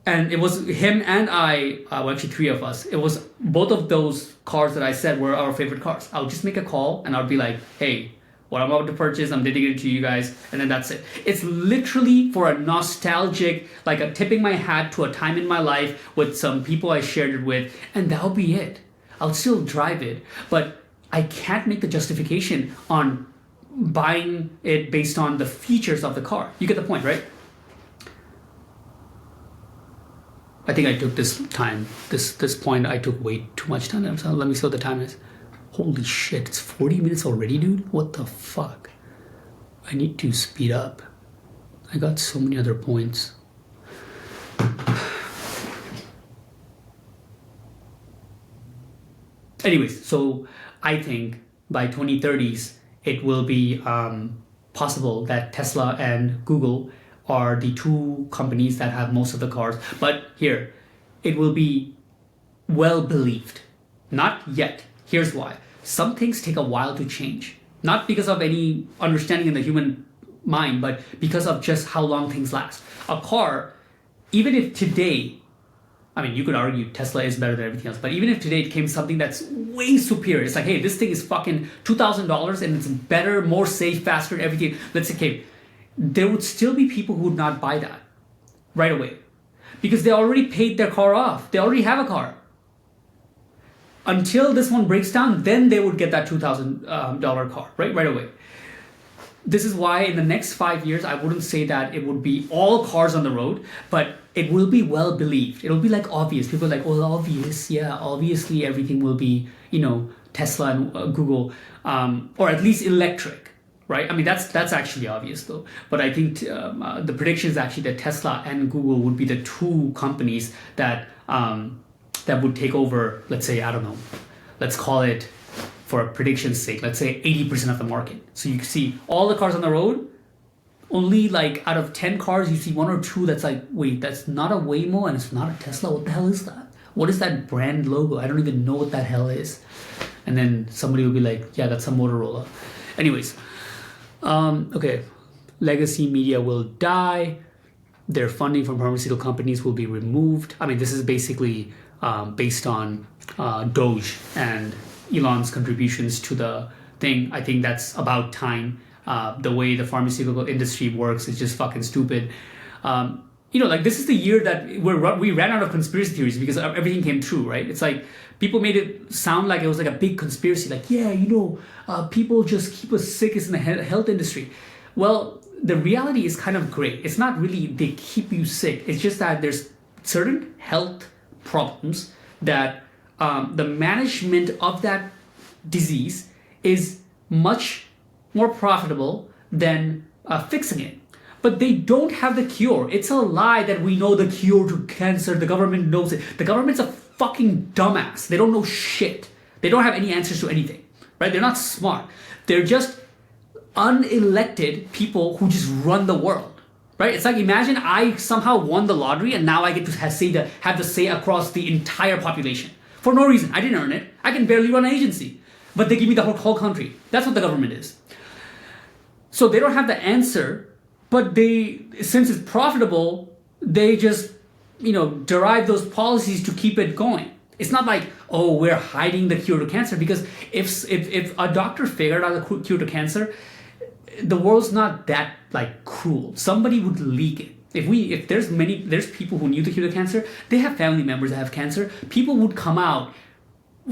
And it was him and I, actually three of us. It was both of those cars that I said were our favorite cars. I would just make a call and I would be hey, what I'm about to purchase, I'm dedicated to you guys. And then that's it. It's literally for a nostalgic, a tipping my hat to a time in my life with some people I shared it with. And that'll be it. I'll still drive it. But I can't make the justification on buying it based on the features of the car. You get the point, right? I think I took this point, I took way too much time. So let me see what the time is. Holy shit, it's 40 minutes already, dude? What the fuck? I need to speed up. I got so many other points. Anyways, so I think by 2030s, it will be possible that Tesla and Google are the two companies that have most of the cars. But here, it will be well believed. Not yet. Here's why. Some things take a while to change. Not because of any understanding in the human mind, but because of just how long things last. A car, even if today, I mean, you could argue Tesla is better than everything else, but even if today it came something that's way superior, it's like, hey, this thing is fucking $2,000 and it's better, more safe, faster, everything. Let's say, okay, there would still be people who would not buy that right away because they already paid their car off. They already have a car. Until this one breaks down, then they would get that $2,000 car, right away. This is why in the next 5 years, I wouldn't say that it would be all cars on the road, but it will be well believed. It'll be like obvious. People are like, oh, obvious. Yeah, obviously everything will be, Tesla and Google, or at least electric, right? I mean, that's actually obvious though. But I think the prediction is actually that Tesla and Google would be the two companies that would take over, let's say, I don't know, let's call it, for a prediction's sake, let's say 80% of the market. So you see all the cars on the road, only like out of 10 cars, you see one or two that's like, wait, that's not a Waymo and it's not a Tesla. What the hell is that? What is that brand logo? I don't even know what that hell is. And then somebody will be like, yeah, that's a Motorola. Anyways, okay. Legacy media will die. Their funding from pharmaceutical companies will be removed. I mean, this is basically based on Doge and Elon's contributions to the thing. I think that's about time. The way the pharmaceutical industry works is just fucking stupid. Like this is the year that we ran out of conspiracy theories because everything came true, right? It's like people made it sound like it was like a big conspiracy. Like, yeah, people just keep us sick in the health industry. Well, the reality is kind of gray. It's not really they keep you sick. It's just that there's certain health problems that the management of that disease is much more profitable than fixing it. But they don't have the cure. It's a lie that we know the cure to cancer. The government knows it. The government's a fucking dumbass. They don't know shit. They don't have any answers to anything, right? They're not smart. They're just unelected people who just run the world. Right? It's like imagine I somehow won the lottery and now I get to have the say across the entire population. For no reason. I didn't earn it. I can barely run an agency. But they give me the whole country. That's what the government is. So they don't have the answer, but since it's profitable, they just, derive those policies to keep it going. It's not like, oh, we're hiding the cure to cancer, because if a doctor figured out the cure to cancer, the world's not that cruel. Somebody would leak it. If there's people who knew the cure to cancer, they have family members that have cancer. People would come out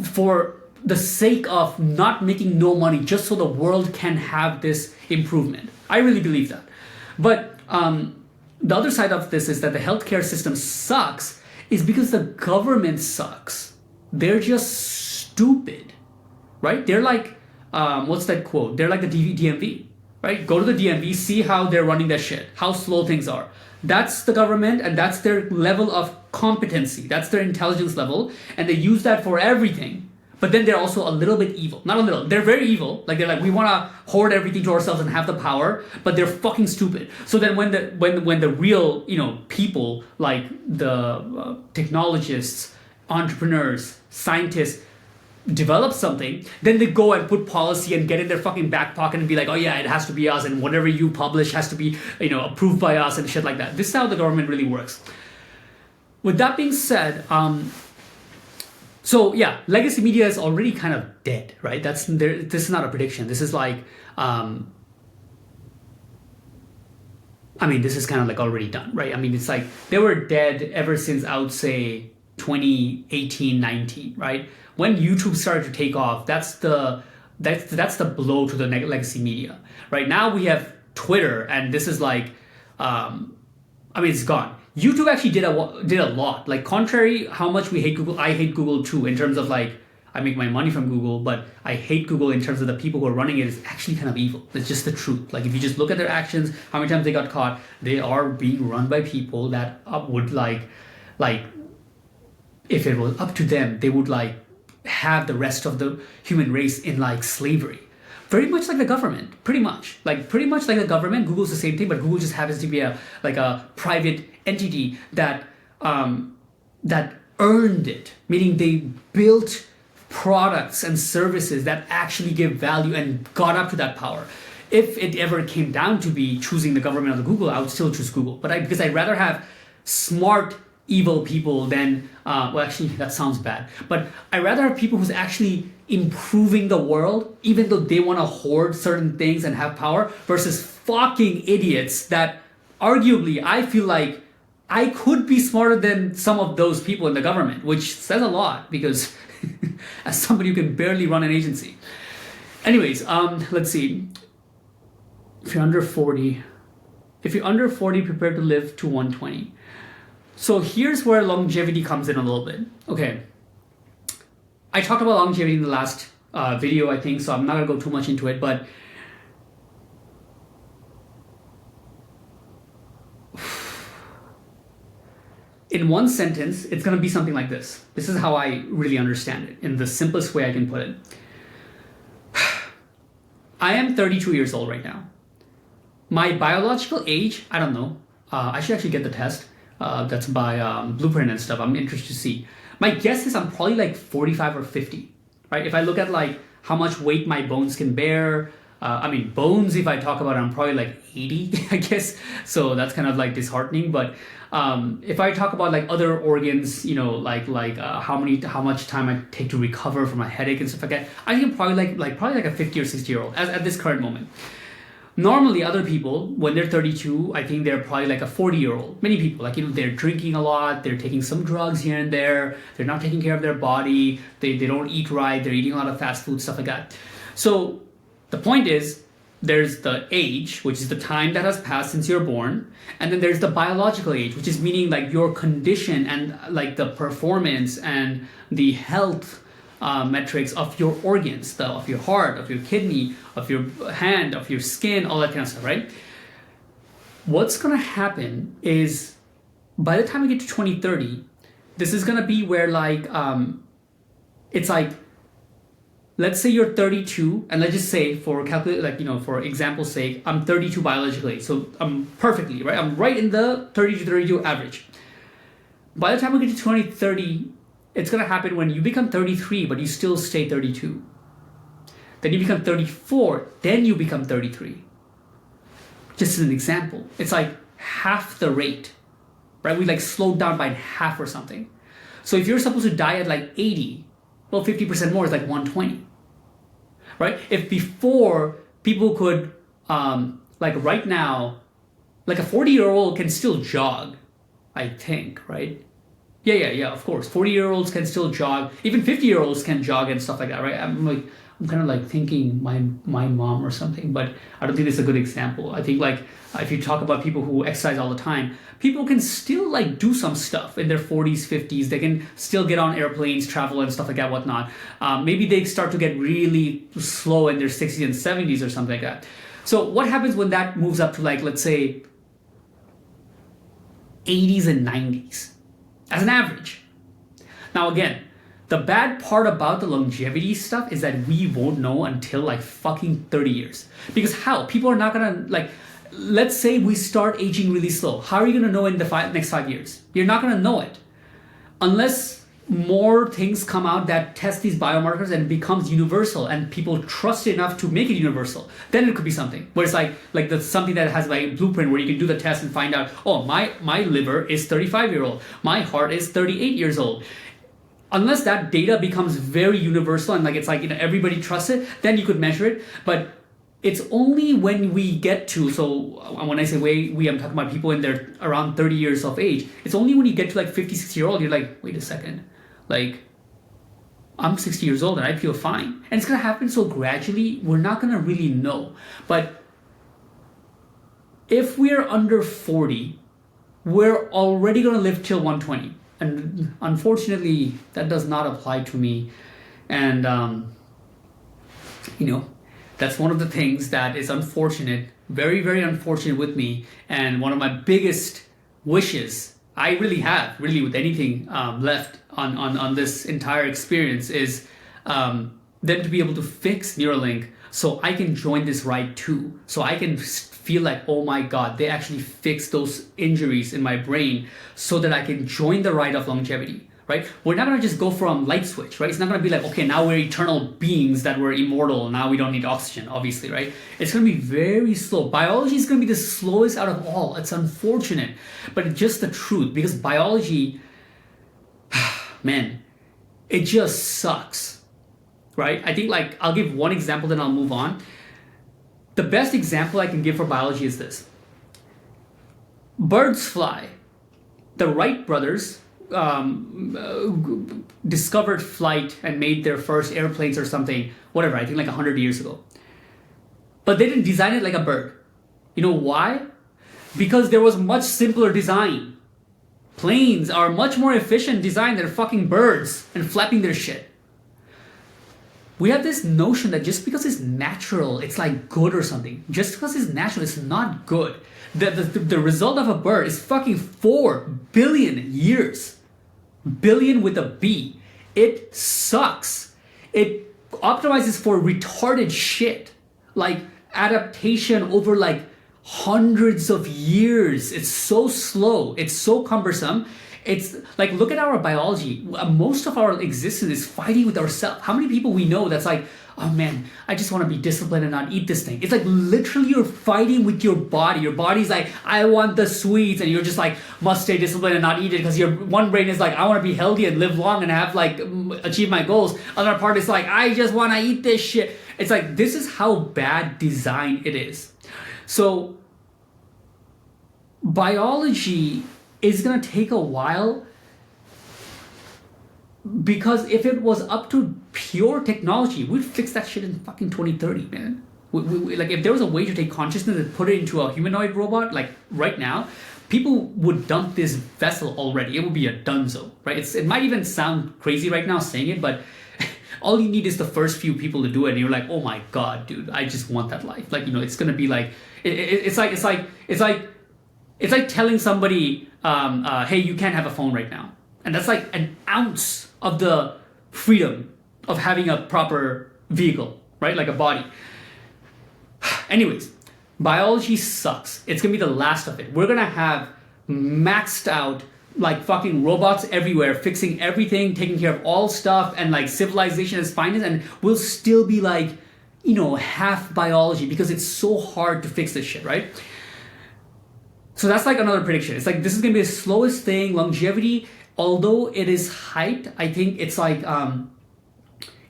for the sake of not making no money just so the world can have this improvement. I really believe that. But the other side of this is that the healthcare system sucks is because the government sucks. They're just stupid, right? They're like, what's that quote? They're like the DMV. Right? Go to the DMV, see how they're running their shit, how slow things are. That's the government and that's their level of competency. That's their intelligence level. And they use that for everything. But then they're also a little bit evil. Not a little. They're very evil. They're like, we want to hoard everything to ourselves and have the power, but they're fucking stupid. So then when the real, people like the technologists, entrepreneurs, scientists, develop something, then they go and put policy and get in their fucking back pocket and be like, oh yeah, it has to be us, and whatever you publish has to be, approved by us and shit like that. This is how the government really works. With that being said, so yeah, legacy media is already kind of dead, right? This is not a prediction. This is like, this is kind of like already done, right? It's like they were dead ever since I would say 2018, 19, right? When YouTube started to take off, that's the that's the blow to the legacy media. Right now we have Twitter, and this is like, it's gone. YouTube actually did a lot. Like, contrary how much we hate Google, I hate Google too, in terms of like, I make my money from Google, but I hate Google in terms of the people who are running it is actually kind of evil. It's just the truth. Like, if you just look at their actions, how many times they got caught, they are being run by people that would like, if it was up to them, they would like have the rest of the human race in like slavery. Very much like the government, pretty much like the government. Google's the same thing, but Google just happens to be a private entity that earned it, meaning they built products and services that actually give value and got up to that power. If it ever came down to be choosing the government or the Google, I would still choose Google. But because I'd rather have smart, evil people than, actually that sounds bad, but I'd rather have people who's actually improving the world, even though they want to hoard certain things and have power, versus fucking idiots that arguably I feel like I could be smarter than some of those people in the government, which says a lot because as somebody who can barely run an agency. Anyways, let's see. If you're under 40, prepare to live to 120. So here's where longevity comes in a little bit. Okay. I talked about longevity in the last video, I think, so I'm not going to go too much into it, but in one sentence, it's going to be something like this. This is how I really understand it, in the simplest way I can put it. I am 32 years old right now. My biological age, I don't know. I should actually get the test. That's by Blueprint and stuff. I'm interested to see. My guess is I'm probably like 45 or 50, right? If I look at like how much weight my bones can bear, bones, if I talk about it, I'm probably like 80, I guess. So that's kind of like disheartening. But if I talk about like other organs, like how much time I take to recover from a headache and stuff like that, I think I'm probably like a 50 or 60 year old at this current moment. Normally, other people, when they're 32, I think they're probably like a 40-year-old. Many people, they're drinking a lot, they're taking some drugs here and there, they're not taking care of their body, they don't eat right, they're eating a lot of fast food, stuff like that. So the point is, there's the age, which is the time that has passed since you're born, and then there's the biological age, which is meaning like your condition and like the performance and the health metrics of your organs, of your heart, of your kidney, of your hand, of your skin, all that kind of stuff, right? What's going to happen is by the time we get to 2030, this is going to be where it's like, let's say you're 32, and let's just say for example's sake, I'm 32 biologically, so I'm perfectly, right? I'm right in the 30 to 32 average. By the time we get to 2030, it's going to happen when you become 33, but you still stay 32. Then you become 34, then you become 33. Just as an example, it's like half the rate, right? We slowed down by half or something. So if you're supposed to die at 80, well, 50% more is 120, right? If before people could, right now, a 40-year-old can still jog, I think, right? Yeah, of course. 40-year-olds can still jog. Even 50-year-olds can jog and stuff like that, right? I'm kind of thinking my mom or something, but I don't think this is a good example. I think if you talk about people who exercise all the time, people can still do some stuff in their 40s, 50s. They can still get on airplanes, travel and stuff like that, whatnot. Maybe they start to get really slow in their 60s and 70s or something like that. So what happens when that moves up to let's say 80s and 90s? As an average. Now again, the bad part about the longevity stuff is that we won't know until fucking 30 years. Because how? People are not gonna let's say we start aging really slow. How are you gonna know in the next 5 years? You're not gonna know it. Unless more things come out that test these biomarkers and it becomes universal and people trust it enough to make it universal, then it could be something where it's like the something that has Blueprint where you can do the test and find out, oh, my liver is 35-year-old, my heart is 38 years old. Unless that data becomes very universal and everybody trusts it, then you could measure it. But it's only when we get to, so when I say we, I'm talking about people in their around 30 years of age. It's only when you get to 50, 60-year-old, you're like, wait a second. I'm 60 years old and I feel fine. And it's going to happen so gradually, we're not going to really know. But if we're under 40, we're already going to live till 120. And unfortunately, that does not apply to me. And, that's one of the things that is unfortunate, very, very unfortunate with me. And one of my biggest wishes I really have, really with anything left on this entire experience is them to be able to fix Neuralink so I can join this ride too. So I can feel like, oh my God, they actually fixed those injuries in my brain so that I can join the ride of longevity, right? We're not gonna just go from light switch, right? It's not gonna be like, okay, now we're eternal beings that were immortal, now we don't need oxygen, obviously, right? It's gonna be very slow. Biology is gonna be the slowest out of all. It's unfortunate, but it's just the truth, because biology, man, it just sucks, right? I think like, I'll give one example, then I'll move on. The best example I can give for biology is this. Birds fly. The Wright brothers discovered flight and made their first airplanes or something, whatever, I think like 100 years ago. But they didn't design it like a bird. You know why? Because there was much simpler design. Planes are much more efficient design than fucking birds and flapping their shit. We have this notion that just because it's natural, it's like good or something. Just because it's natural, it's not good. The result of a bird is fucking 4 billion years. Billion with a B. It sucks. It optimizes for retarded shit. Like adaptation over like hundreds of years. It's so slow. It's so cumbersome. It's like, look at our biology. Most of our existence is fighting with ourselves. How many people we know that's like, oh man, I just want to be disciplined and not eat this thing. It's like literally you're fighting with your body. Your body's like, I want the sweets. And you're just like, must stay disciplined and not eat it. Because your one brain is like, I want to be healthy and live long and have like, achieve my goals. Another part is like, I just want to eat this shit. It's like, this is how bad design it is. So biology is going to take a while, because if it was up to pure technology, we'd fix that shit in fucking 2030, man. Like if there was a way to take consciousness and put it into a humanoid robot, like right now, people would dump this vessel already. It would be a donezo, right? It might even sound crazy right now saying it, but all you need is the first few people to do it, and you're like, oh my God, dude, I just want that life. Like, it's gonna be like, it's like telling somebody, hey, you can't have a phone right now. And that's like an ounce of the freedom of having a proper vehicle, right? Like a body. Anyways, biology sucks. It's gonna be the last of it. We're gonna have maxed out like fucking robots everywhere, fixing everything, taking care of all stuff, and like civilization is finest, and we'll still be like, half biology, because it's so hard to fix this shit, right? So that's like another prediction. It's like, this is going to be the slowest thing. Longevity, although it is hyped, I think it's like,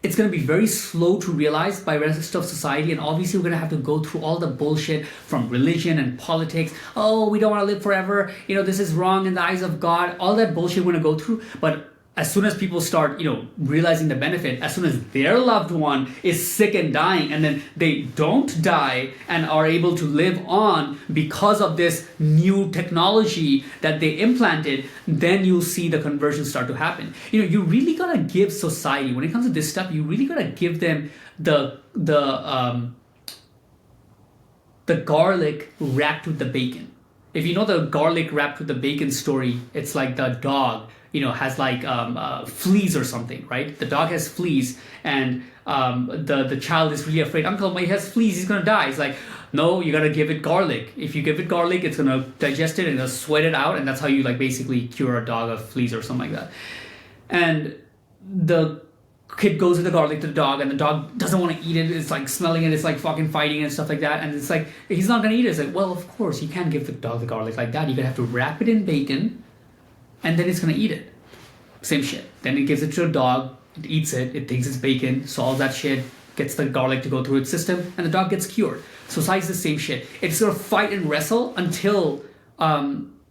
it's going to be very slow to realize by the rest of society. And obviously we're going to have to go through all the bullshit from religion and politics. Oh, we don't want to live forever. This is wrong in the eyes of God. All that bullshit we're going to go through. But as soon as people start, realizing the benefit, as soon as their loved one is sick and dying, and then they don't die and are able to live on because of this new technology that they implanted, then you'll see the conversion start to happen. You really gotta give society, when it comes to this stuff, you really gotta give them the garlic wrapped with the bacon. If you know the garlic wrapped with the bacon story, it's like the dog has like fleas or something, right? The dog has fleas, and the child is really afraid. Uncle, he has fleas, he's gonna die. It's like, no, you gotta give it garlic. If you give it garlic, it's gonna digest it and it'll sweat it out, and that's how you like basically cure a dog of fleas or something like that. And the kid goes with the garlic to the dog, and the dog doesn't want to eat it. It's like smelling it, it's like fucking fighting and stuff like that. And it's like, he's not gonna eat it. It's like, well, of course, you can't give the dog the garlic like that. You're gonna have to wrap it in bacon, and then it's gonna eat it. Same shit. Then it gives it to a dog, it eats it, it thinks it's bacon, solves that shit, gets the garlic to go through its system, and the dog gets cured. Society's the same shit. It's gonna fight and wrestle until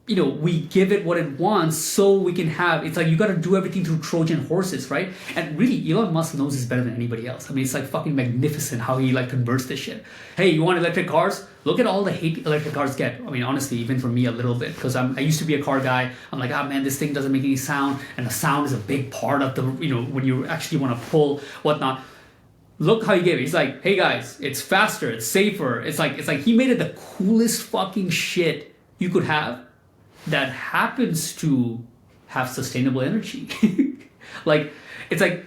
we give it what it wants so we can have, it's like you got to do everything through Trojan horses, right? And really, Elon Musk knows this better than anybody else. I mean, it's like fucking magnificent how he like converts this shit. Hey, you want electric cars? Look at all the hate electric cars get. I mean, honestly, even for me a little bit, because I used to be a car guy. I'm like, oh man, this thing doesn't make any sound, and the sound is a big part of the, when you actually want to pull whatnot. Look how he gave it. He's like, hey guys, it's faster, it's safer. It's like he made it the coolest fucking shit you could have that happens to have sustainable energy. Like, it's like,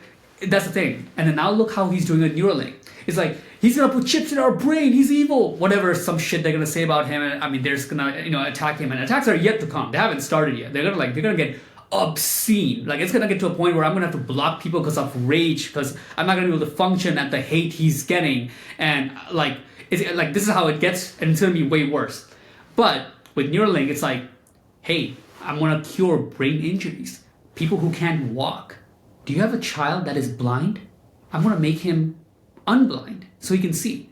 that's the thing. And then now look how he's doing with Neuralink. It's like, he's gonna put chips in our brain, he's evil. Whatever, some shit they're gonna say about him. And I mean, they're just gonna, attack him. And attacks are yet to come. They haven't started yet. They're gonna get obscene. Like, it's gonna get to a point where I'm gonna have to block people because of rage, because I'm not gonna be able to function at the hate he's getting. And like, it's like, this is how it gets, and it's gonna be way worse. But with Neuralink, it's like, hey, I'm gonna cure brain injuries. People who can't walk. Do you have a child that is blind? I'm gonna make him unblind so he can see.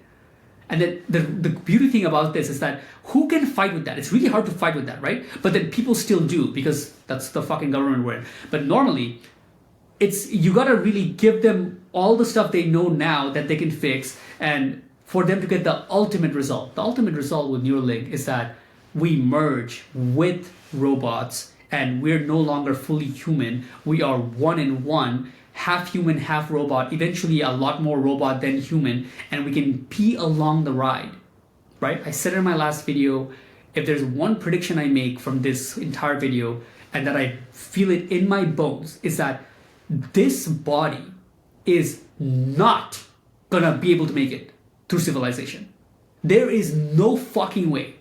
And then the beauty thing about this is that who can fight with that? It's really hard to fight with that, right? But then people still do, because that's the fucking government we're in. But normally, you gotta really give them all the stuff they know now that they can fix, and for them to get the ultimate result. The ultimate result with Neuralink is that we merge with robots and we're no longer fully human. We are one in one, half human, half robot, eventually a lot more robot than human, and we can be along the ride, right? I said in my last video, if there's one prediction I make from this entire video, and that I feel it in my bones, is that this body is not gonna be able to make it through civilization. There is no fucking way,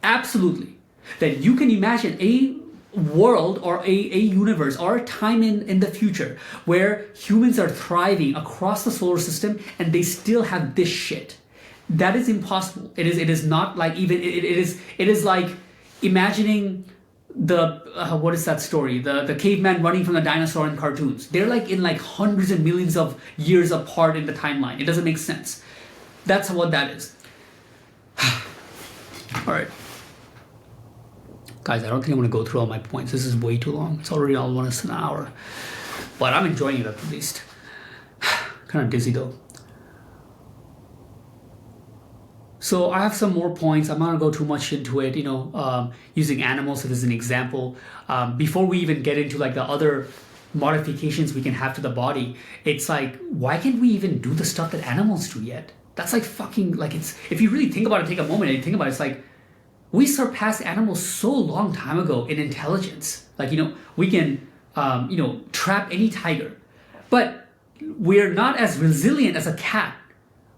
absolutely, that you can imagine a world or a universe or a time in the future where humans are thriving across the solar system and they still have this shit. That is impossible. It is not like, even it is like imagining the what is that story, the caveman running from the dinosaur in cartoons. They're like in like hundreds and millions of years apart in the timeline. It doesn't make sense. That's what that is. All right. Guys, I don't think I'm going to go through all my points. This is way too long. It's already almost an hour. But I'm enjoying it at least. Kind of dizzy though. So I have some more points. I'm not going to go too much into it, using animals as an example. Before we even get into like the other modifications we can have to the body, it's like, why can't we even do the stuff that animals do yet? That's like fucking, like, it's, if you really think about it, take a moment and think about it, it's like, we surpassed animals so long time ago in intelligence. Like, we can, trap any tiger. But we're not as resilient as a cat,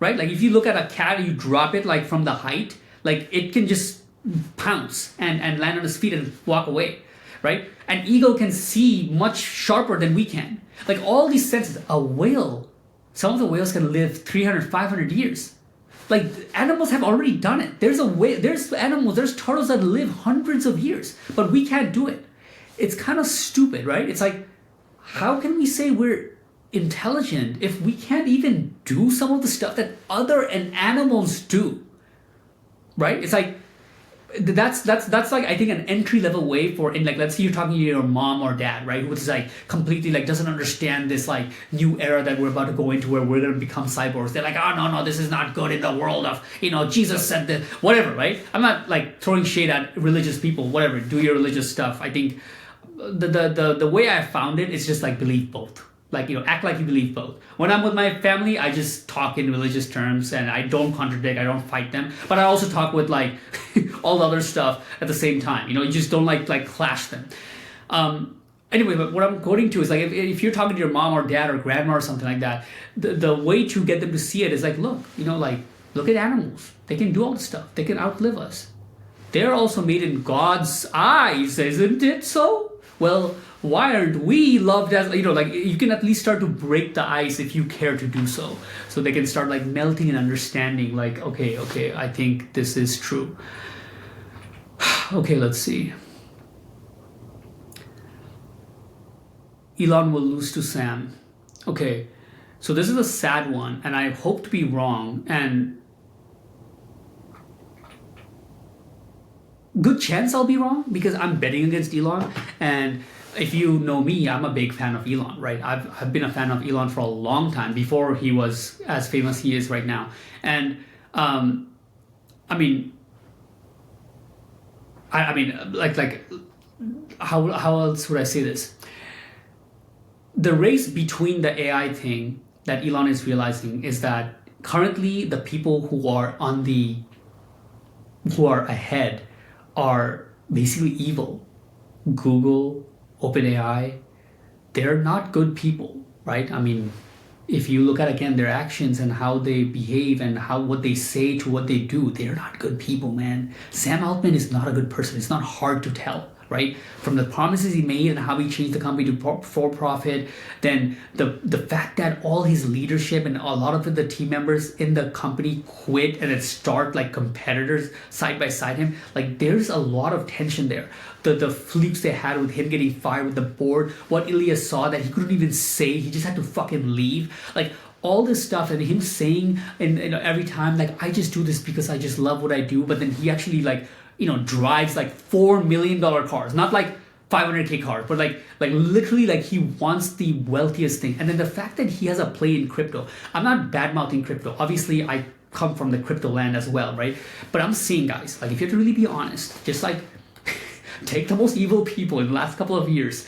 right? Like, if you look at a cat, you drop it, like, from the height, like, it can just pounce and land on its feet and walk away, right? An eagle can see much sharper than we can. Like, all these senses. A whale, some of the whales can live 300, 500 years. Like, animals have already done it. There's animals, there's turtles that live hundreds of years, but we can't do it. It's kind of stupid, right? It's like, how can we say we're intelligent if we can't even do some of the stuff that other animals do, right? It's like, that's like, I think, an entry level way for, in like, let's say you're talking to your mom or dad, right, who's like completely like doesn't understand this like new era that we're about to go into where we're going to become cyborgs. They're like, oh no, this is not good in the world of, Jesus said that, whatever, right? I'm not like throwing shade at religious people, whatever, do your religious stuff. I think the way I found it is just like, believe both. Like, act like you believe both. When I'm with my family, I just talk in religious terms and I don't contradict, I don't fight them. But I also talk with like all the other stuff at the same time. You just don't like clash them. Anyway, but what I'm going to is like, if you're talking to your mom or dad or grandma or something like that, the way to get them to see it is like, look, look at animals. They can do all this stuff. They can outlive us. They're also made in God's eyes, isn't it so? Well, why aren't we loved as, like, you can at least start to break the ice if you care to do so. So they can start like melting and understanding like, okay, I think this is true. Okay, let's see. Elon will lose to Sam. Okay, so this is a sad one and I hope to be wrong. And good chance I'll be wrong because I'm betting against Elon. And if you know me, I'm a big fan of Elon, right? I've been a fan of Elon for a long time before he was as famous he is right now. And I mean, I mean, like, how else would I say this? The race between the AI thing that Elon is realizing is that currently the people who are ahead are basically evil. Google, OpenAI, they're not good people, right? I mean, if you look at again their actions and how they behave and what they say to what they do, they're not good people, man. Sam Altman is not a good person. It's not hard to tell, right? From the promises he made and how he changed the company to for profit, then the fact that all his leadership and a lot of the team members in the company quit and then start like competitors side by side him, like there's a lot of tension there. The flukes they had with him getting fired with the board, what Ilya saw that he couldn't even say, he just had to fucking leave, like all this stuff, and him saying and every time like I just do this because I just love what I do, but then he actually like drives like $4 million cars, not like 500K cars, but like literally like he wants the wealthiest thing. And then the fact that he has a play in crypto, I'm not bad mouthing crypto, obviously I come from the crypto land as well, right? But I'm saying, guys, like if you have to really be honest, just like take the most evil people in the last couple of years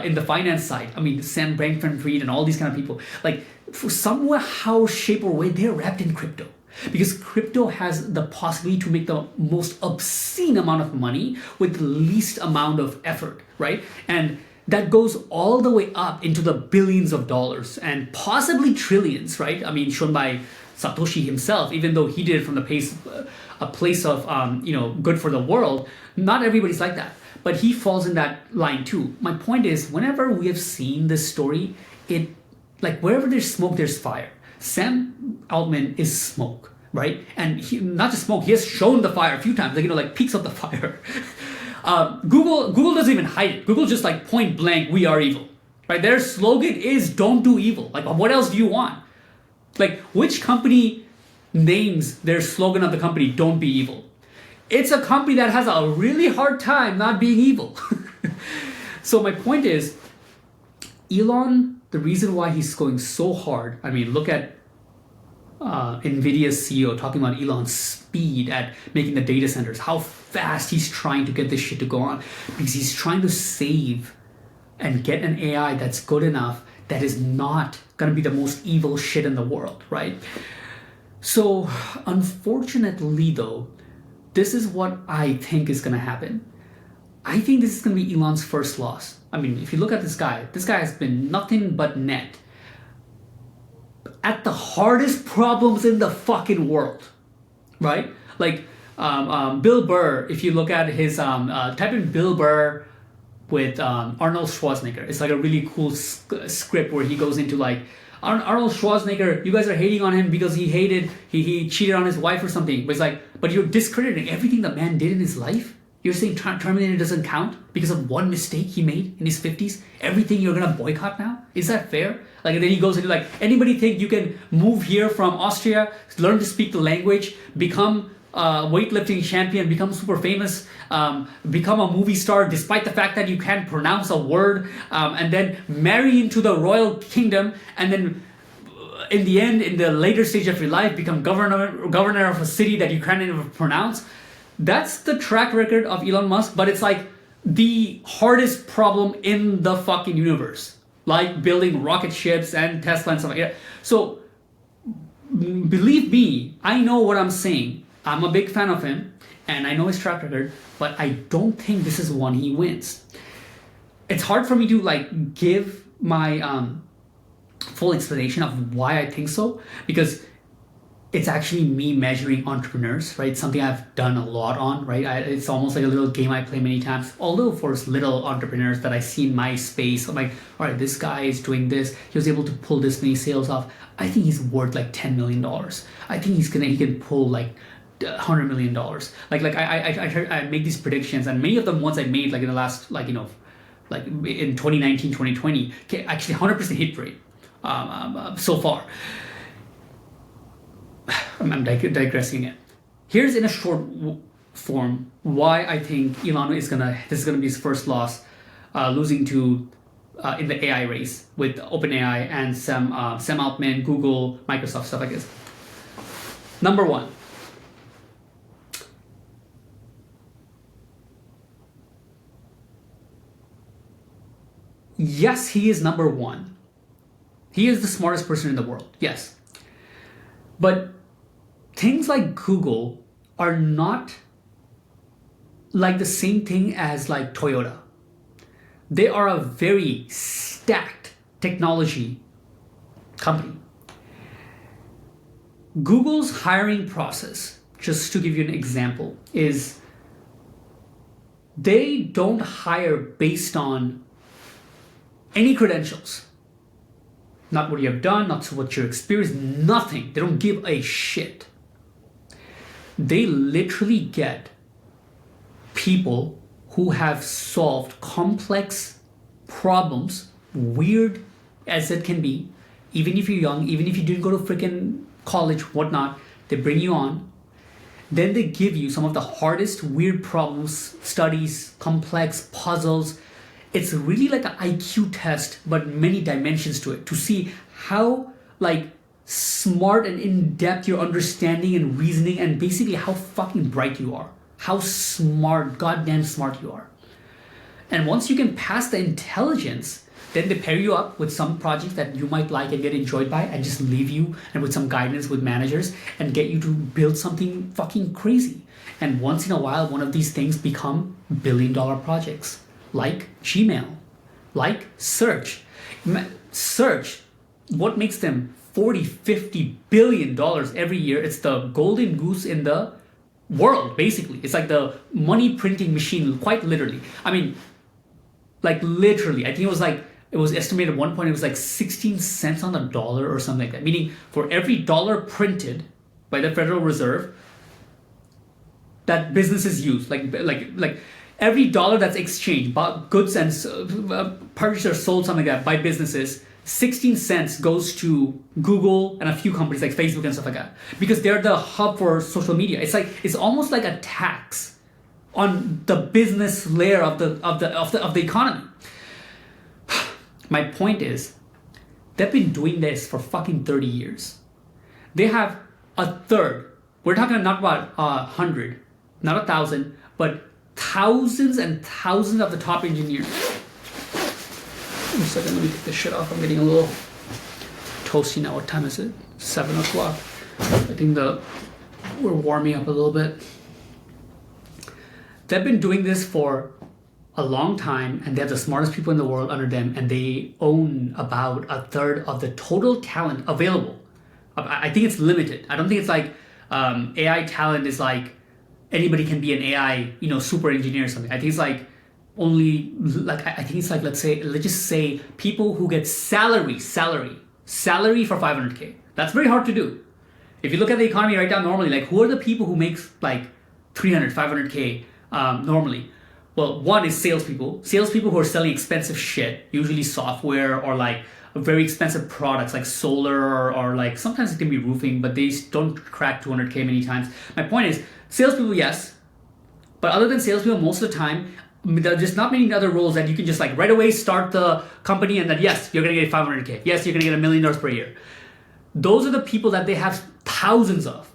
in the finance side. I mean, Sam Bankman-Fried and all these kind of people, like for somehow, shape or way, they're wrapped in crypto. Because crypto has the possibility to make the most obscene amount of money with the least amount of effort, right? And that goes all the way up into the billions of dollars and possibly trillions, right? I mean, shown by Satoshi himself, even though he did it from a place of good for the world. Not everybody's like that, but he falls in that line too. My point is, whenever we have seen this story, it like wherever there's smoke, there's fire. Sam Altman is smoke, right? And he, not just smoke, he has shown the fire a few times, like peaks of the fire. Google doesn't even hide it. Google just like point blank, we are evil, right? Their slogan is don't do evil. Like what else do you want? Like which company names their slogan of the company, don't be evil? It's a company that has a really hard time not being evil. So my point is, Elon, the reason why he's going so hard, I mean, look at NVIDIA's CEO talking about Elon's speed at making the data centers, how fast he's trying to get this shit to go on, because he's trying to save and get an AI that's good enough that is not going to be the most evil shit in the world, right? So unfortunately though, this is what I think is going to happen. I think this is going to be Elon's first loss. I mean, if you look at this guy has been nothing but net at the hardest problems in the fucking world, right? Like Bill Burr, if you look at his, type in Bill Burr with Arnold Schwarzenegger. It's like a really cool script where he goes into like, Arnold Schwarzenegger, you guys are hating on him because he cheated on his wife or something. But it's like, but you're discrediting everything the man did in his life? You're saying Terminator doesn't count because of one mistake he made in his 50s? Everything you're gonna boycott now? Is that fair? Like, and then he goes into like, anybody think you can move here from Austria, learn to speak the language, become a weightlifting champion, become super famous, become a movie star despite the fact that you can't pronounce a word, and then marry into the royal kingdom, and then in the end, in the later stage of your life, become governor of a city that you can't even pronounce? That's the track record of Elon Musk, but it's like the hardest problem in the fucking universe, like building rocket ships and Tesla and stuff like that. So believe me, I know what I'm saying. I'm a big fan of him and I know his track record, but I don't think this is one he wins. It's hard for me to like give my full explanation of why I think so, because it's actually me measuring entrepreneurs, right? Something I've done a lot on, right? It's almost like a little game I play many times. Although for little entrepreneurs that I see in my space, I'm like, all right, this guy is doing this. He was able to pull this many sales off. I think he's worth like $10 million. I think he can pull like $100 million. Like I make these predictions, and many of them ones I made like in the last like in 2019, 2020, actually 100% hit rate so far. I'm digressing again. Here's in a short form why I think this is gonna be his first loss, losing to in the AI race with OpenAI and Sam Altman, Google, Microsoft, stuff like this. Number one, yes, he is number one. He is the smartest person in the world, yes. But things like Google are not like the same thing as like Toyota. They are a very stacked technology company. Google's hiring process, just to give you an example, is they don't hire based on any credentials. Not what you have done, not what your experience, nothing. They don't give a shit. They literally get people who have solved complex problems, weird as it can be, even if you're young, even if you didn't go to freaking college, whatnot, they bring you on. Then they give you some of the hardest, weird problems, studies, complex puzzles. It's really like an IQ test, but many dimensions to it, to see how like smart and in-depth your understanding and reasoning, and basically how fucking bright you are, how smart, goddamn smart you are. And once you can pass the intelligence, then they pair you up with some projects that you might like and get enjoyed by, and just leave you and with some guidance with managers and get you to build something fucking crazy. And once in a while, one of these things become billion-dollar projects, like Gmail, like Search. Search, what makes them 40, 50 billion dollars every year? It's the golden goose in the world, basically. It's like the money printing machine, quite literally. I mean, like literally, I think it was estimated at one point it was like 16 cents on the dollar or something like that. Meaning for every dollar printed by the Federal Reserve that businesses use, like every dollar that's exchanged, goods and purchased or sold, something like that, by businesses, 16 cents goes to Google and a few companies like Facebook and stuff like that, because they're the hub for social media. It's almost like a tax on the business layer of the economy. My point is, they've been doing this for fucking 30 years. They have a third. We're talking not about 100, not 1,000, but thousands and thousands of the top engineers. Wait a second, let me take this shit off. I'm getting a little toasty now. What time is it? 7 o'clock. I think we're warming up a little bit. They've been doing this for a long time, and they have the smartest people in the world under them, and they own about a third of the total talent available. I think it's limited. I don't think it's like AI talent is like anybody can be an AI, super engineer or something. I think it's like only like, I think it's like, let's just say people who get salary for 500K. That's very hard to do. If you look at the economy right now, normally, like who are the people who makes like 300, 500K normally? Well, one is salespeople who are selling expensive shit, usually software or like very expensive products like solar or like sometimes it can be roofing, but they don't crack 200K many times. My point is, salespeople, yes, but other than salespeople, most of the time, there are just not many other roles that you can just like right away start the company and then yes, you're gonna get 500K. Yes, you're gonna get $1 million per year. Those are the people that they have thousands of.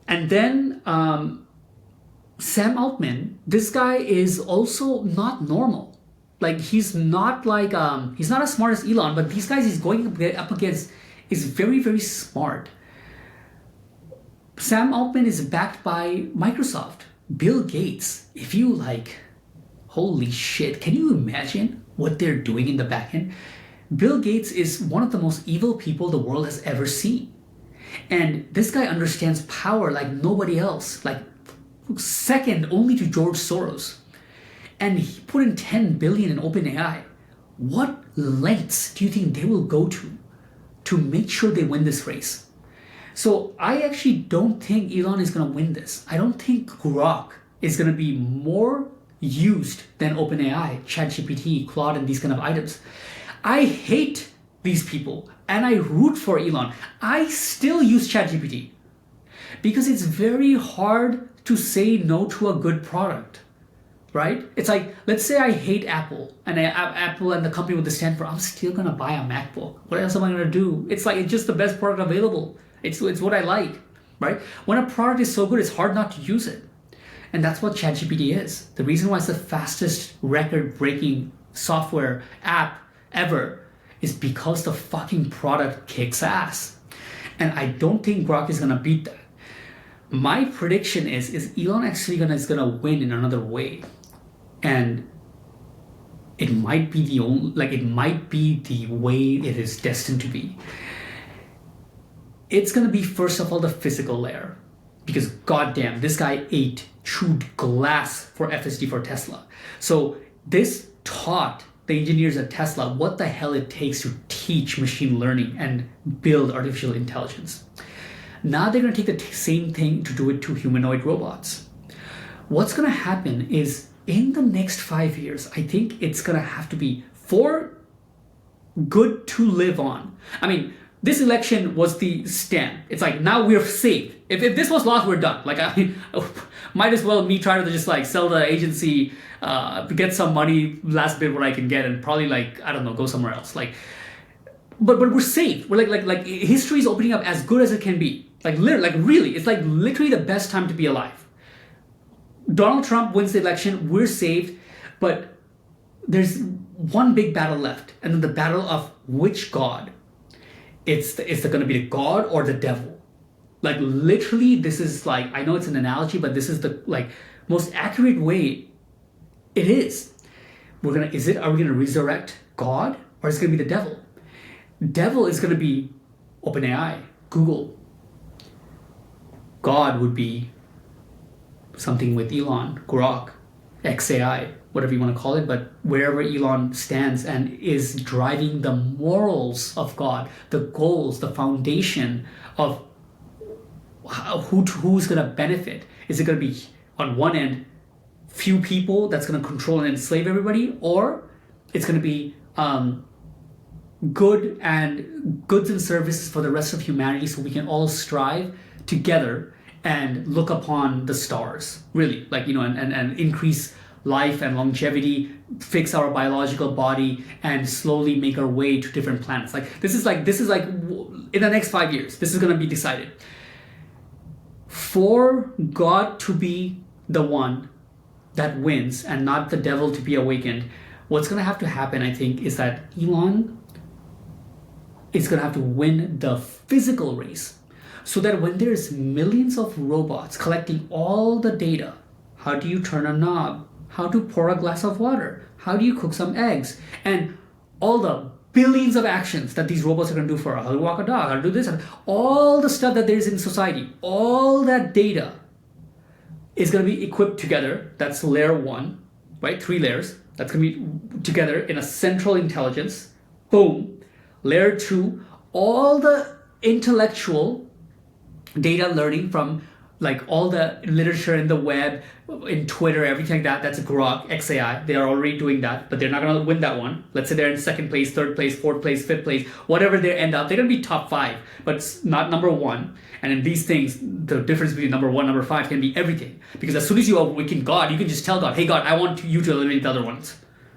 And then Sam Altman, this guy is also not normal. Like he's not as smart as Elon, but these guys he's going up against is very, very smart. Sam Altman is backed by Microsoft. Bill Gates, if you like, holy shit, can you imagine what they're doing in the back end? Bill Gates is one of the most evil people the world has ever seen. And this guy understands power like nobody else, like second only to George Soros. And he put in $10 billion in OpenAI. What lengths do you think they will go to make sure they win this race? So I actually don't think Elon is going to win this. I don't think Grok is going to be more used than OpenAI, ChatGPT, Claude, and these kind of items. I hate these people and I root for Elon. I still use ChatGPT because it's very hard to say no to a good product, right? It's like, let's say I hate Apple and Apple and the company would stand for, I'm still gonna buy a MacBook. What else am I gonna do? It's like, it's just the best product available. It's what I like, right? When a product is so good, it's hard not to use it. And that's what ChatGPT is. The reason why it's the fastest record-breaking software app ever is because the fucking product kicks ass. And I don't think Grok is gonna beat that. My prediction is Elon actually gonna win in another way. And it might be the way it is destined to be. It's gonna be, first of all, the physical layer. Because goddamn, this guy chewed glass for FSD for Tesla. So this taught the engineers at Tesla what the hell it takes to teach machine learning and build artificial intelligence. Now they're going to take the same thing to do it to humanoid robots. What's going to happen is, in the next 5 years, I think it's going to have to be for good to live on. I mean, this election was the stand. It's like, now we're safe. If this was lost, we're done. Like, I might as well me try to just like sell the agency, get some money, last bit what I can get, and probably like, I don't know, go somewhere else. Like, but we're safe. We're like history is opening up as good as it can be. Like really, it's like literally the best time to be alive. Donald Trump wins the election, we're saved, but there's one big battle left, and then the battle of which God. It's going to be the God or the devil. Like literally, this is like, I know it's an analogy, but this is the like most accurate way it is. Are we gonna resurrect God, or is it gonna be the devil? Devil is gonna be OpenAI, Google. God would be something with Elon, Grok, XAI, whatever you want to call it, but wherever Elon stands and is driving the morals of God, the goals, the foundation of who's going to benefit. Is it going to be, on one end, few people that's going to control and enslave everybody, or it's going to be goods and services for the rest of humanity, so we can all strive together and look upon the stars, really, like, you know, and increase life and longevity, fix our biological body, and slowly make our way to different planets. Like this is like in the next 5 years, this is going to be decided. For God to be the one that wins and not the devil to be awakened, what's going to have to happen, I think, is that Elon is going to have to win the physical race, so that when there's millions of robots collecting all the data, how do you turn a knob, how to pour a glass of water, how do you cook some eggs, and all the billions of actions that these robots are going to do for how to walk a dog, how to do this, all the stuff that there is in society, all that data is going to be equipped together. That's layer one, right? 3 layers. That's going to be together in a central intelligence. Boom. Layer 2, all the intellectual data learning from like all the literature in the web, in Twitter, everything like that, that's Grok, XAI. They are already doing that, but they're not going to win that one. Let's say they're in 2nd place, 3rd place, 4th place, 5th place, whatever they end up, they're going to be top 5, but it's not number 1. And in these things, the difference between number 1 and number 5 can be everything. Because as soon as you awaken God, you can just tell God, hey God, I want you to eliminate the other ones.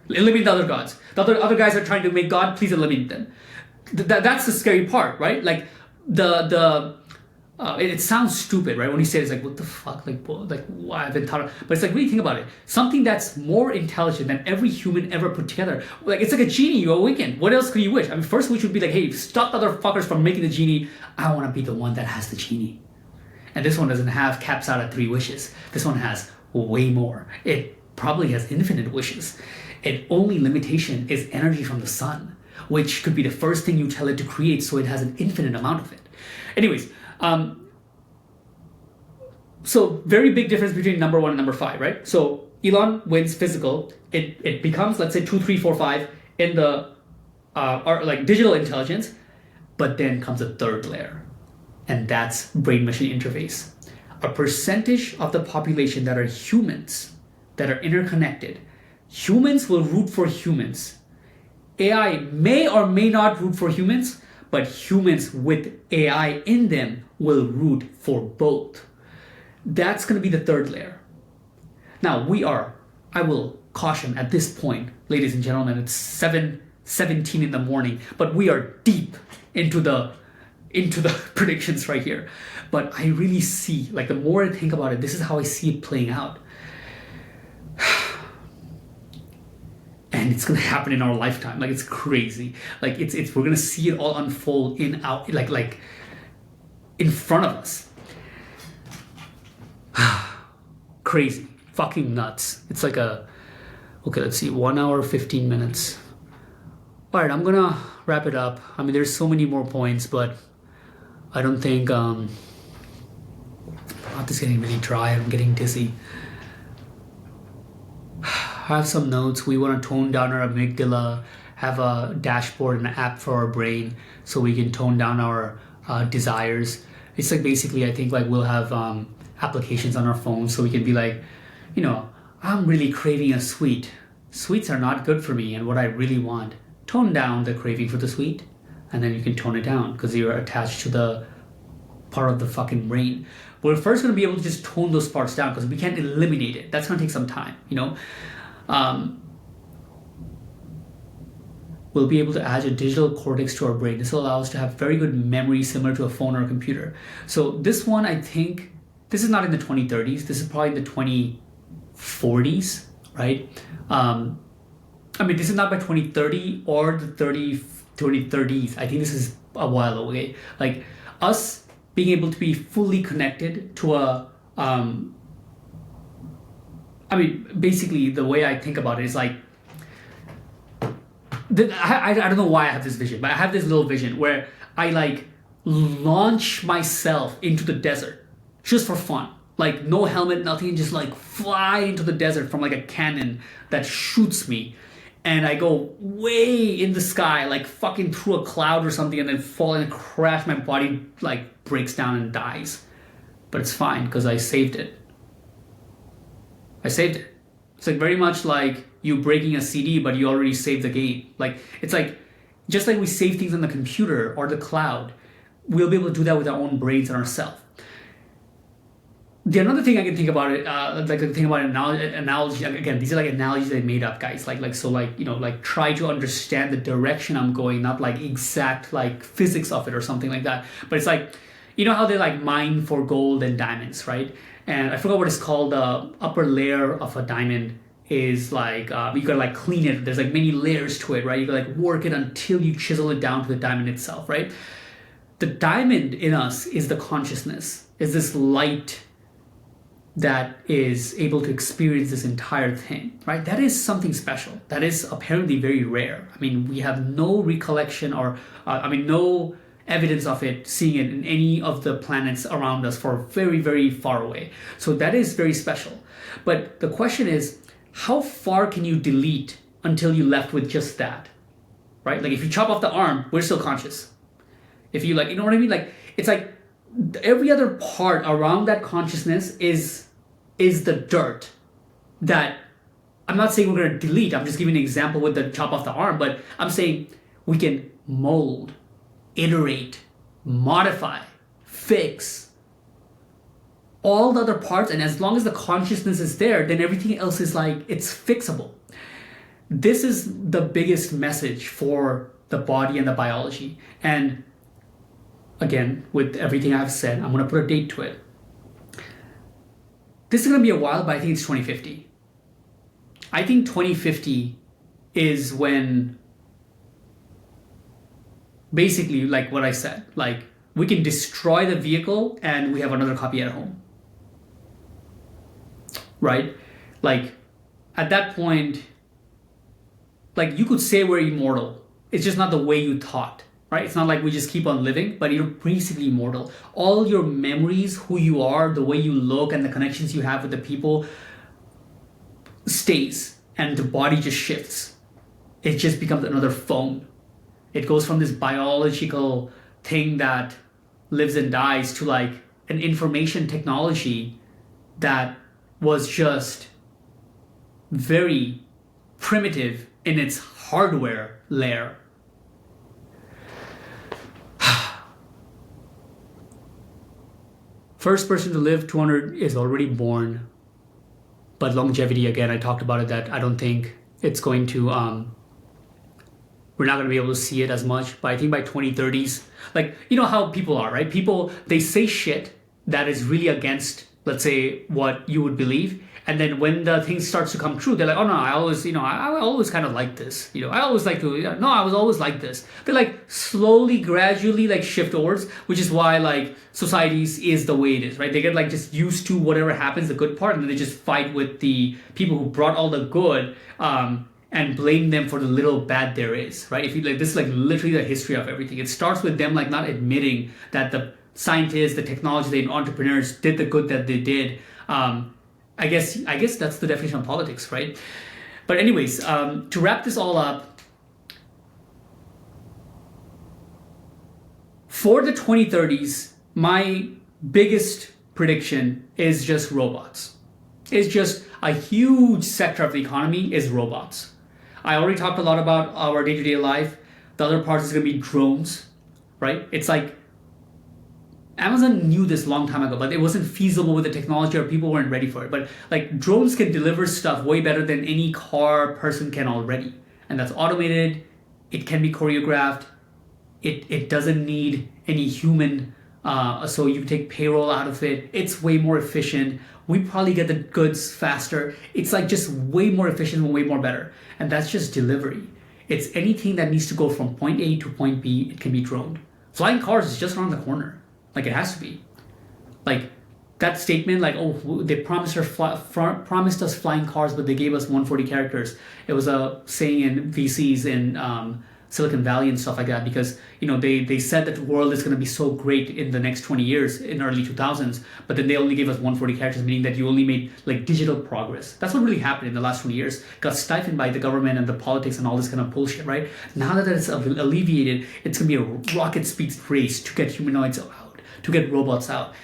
Eliminate the other gods. The other guys are trying to make God, please eliminate them. That's the scary part, right? Like it sounds stupid, right? When you say it, it's like, what the fuck? Like why I've been taught? But it's like, really think about it. Something that's more intelligent than every human ever put together. Like, it's like a genie you awaken. What else could you wish? I mean, first wish would be like, hey, stop the other fuckers from making the genie. I want to be the one that has the genie. And this one doesn't have caps out at 3 wishes. This one has way more. It probably has infinite wishes. Its only limitation is energy from the sun, which could be the first thing you tell it to create, so it has an infinite amount of it. Anyways, so very big difference between number 1 and number 5, right? So Elon wins physical. It becomes, let's say, 2, 3, 4, 5 in the or like digital intelligence, but then comes a 3rd layer, and that's brain-machine interface. A percentage of the population that are humans, that are interconnected. Humans will root for humans. AI may or may not root for humans, but humans with AI in them will root for both. That's going to be the third layer. Now I will caution at this point, ladies and gentlemen, it's 7:17 in the morning, but we are deep into the predictions right here. But I really see, like, the more I think about it, this is how I see it playing out. And it's gonna happen in our lifetime. Like, it's crazy. Like, it's we're gonna see it all unfold like in front of us. Crazy. Fucking nuts. It's like okay, let's see, 1 hour, 15 minutes. All right, I'm gonna wrap it up. I mean, there's so many more points, but I don't think, my mouth is getting really dry. I'm getting dizzy. I have some notes. We want to tone down our amygdala, have a dashboard and an app for our brain so we can tone down our desires. It's like, basically, I think, like, we'll have applications on our phones so we can be like, I'm really craving a sweet. Sweets are not good for me and what I really want. Tone down the craving for the sweet, and then you can tone it down because you're attached to the part of the fucking brain. We're first going to be able to just tone those parts down because we can't eliminate it. That's going to take some time, We'll be able to add a digital cortex to our brain. This will allow us to have very good memory similar to a phone or a computer. So this one, I think, this is not in the 2030s. This is probably in the 2040s, right? This is not by 2030 or the 2030s. I think this is a while away. Like, us being able to be fully connected to basically the way I think about it is like, I don't know why I have this vision, but I have this little vision where I like launch myself into the desert just for fun. Like, no helmet, nothing, just like fly into the desert from like a cannon that shoots me. And I go way in the sky, like fucking through a cloud or something, and then fall and crash. My body like breaks down and dies. But it's fine because I saved it. It's like very much like you breaking a CD, but you already saved the game. Like, it's like, just like we save things on the computer or the cloud, we'll be able to do that with our own brains and ourselves. The another thing I can think about it, analogy. Again, these are like analogies I made up, guys. Try to understand the direction I'm going, not like exact like physics of it or something like that. But it's like, how they like mine for gold and diamonds, right? And I forgot what it's called. The upper layer of a diamond is like, you gotta like clean it. There's like many layers to it, right? You gotta like work it until you chisel it down to the diamond itself, right? The diamond in us is the consciousness, is this light that is able to experience this entire thing, right? That is something special. That is apparently very rare. I mean, we have no recollection or, no evidence of it, seeing it in any of the planets around us for very, very far away. So that is very special. But the question is, how far can you delete until you're left with just that, right? Like, if you chop off the arm, we're still conscious. If you like, you know what I mean? Like, it's like every other part around that consciousness is the dirt that I'm not saying we're going to delete. I'm just giving an example with the chop off the arm, but I'm saying we can mold, iterate, modify, fix all the other parts. And as long as the consciousness is there, then everything else is like, it's fixable. This is the biggest message for the body and the biology. And again, with everything I've said, I'm going to put a date to it. This is going to be a while, but I think it's 2050. I think 2050 is when, basically, like what I said, like, we can destroy the vehicle and we have another copy at home. Right? Like, at that point, like, you could say we're immortal. It's just not the way you thought. Right? It's not like we just keep on living, but you're basically immortal. All your memories, who you are, the way you look, and the connections you have with the people stays, and the body just shifts. It just becomes another phone. It goes from this biological thing that lives and dies to like an information technology that was just very primitive in its hardware layer. First person to live 200 is already born. But longevity, again, I talked about it, that I don't think it's going to, we're not going to be able to see it as much. But I think by 2030s, like, you know how people are, right? People, they say shit that is really against, let's say, what you would believe. And then when the thing starts to come true, they're like, oh no, I always, I always kind of like this. I always like to, no, I was always like this. They like slowly, gradually like shift towards, which is why like societies is the way it is, right? They get like just used to whatever happens, the good part, and then they just fight with the people who brought all the good, and blame them for the little bad there is, right? If you like, this is like literally the history of everything. It starts with them like not admitting that the scientists, the technology, the entrepreneurs did the good that they did. I guess that's the definition of politics, right? But anyways, to wrap this all up, for the 2030s, my biggest prediction is just robots. It's just a huge sector of the economy is robots. I already talked a lot about our day-to-day life. The other part is going to be drones, right? It's like Amazon knew this long time ago, but it wasn't feasible with the technology, or people weren't ready for it. But like drones can deliver stuff way better than any car person can already. And that's automated. It can be choreographed. It doesn't need any human, so you take payroll out of it. It's way more efficient. We probably get the goods faster. It's like just way more efficient and way more better. And that's just delivery. It's anything that needs to go from point A to point B, it can be droned. Flying cars is just around the corner. Like it has to be. Like that statement, like, oh, they promised us flying cars, but they gave us 140 characters. It was a saying in VCs in Silicon Valley and stuff like that, because they said that the world is going to be so great in the next 20 years in early 2000s, but then they only gave us 140 characters, meaning that you only made like digital progress. That's what really happened in the last 20 years. Got stifled by the government and the politics and all this kind of bullshit, right? Now that it's alleviated, it's going to be a rocket speed race to get humanoids out, to get robots out.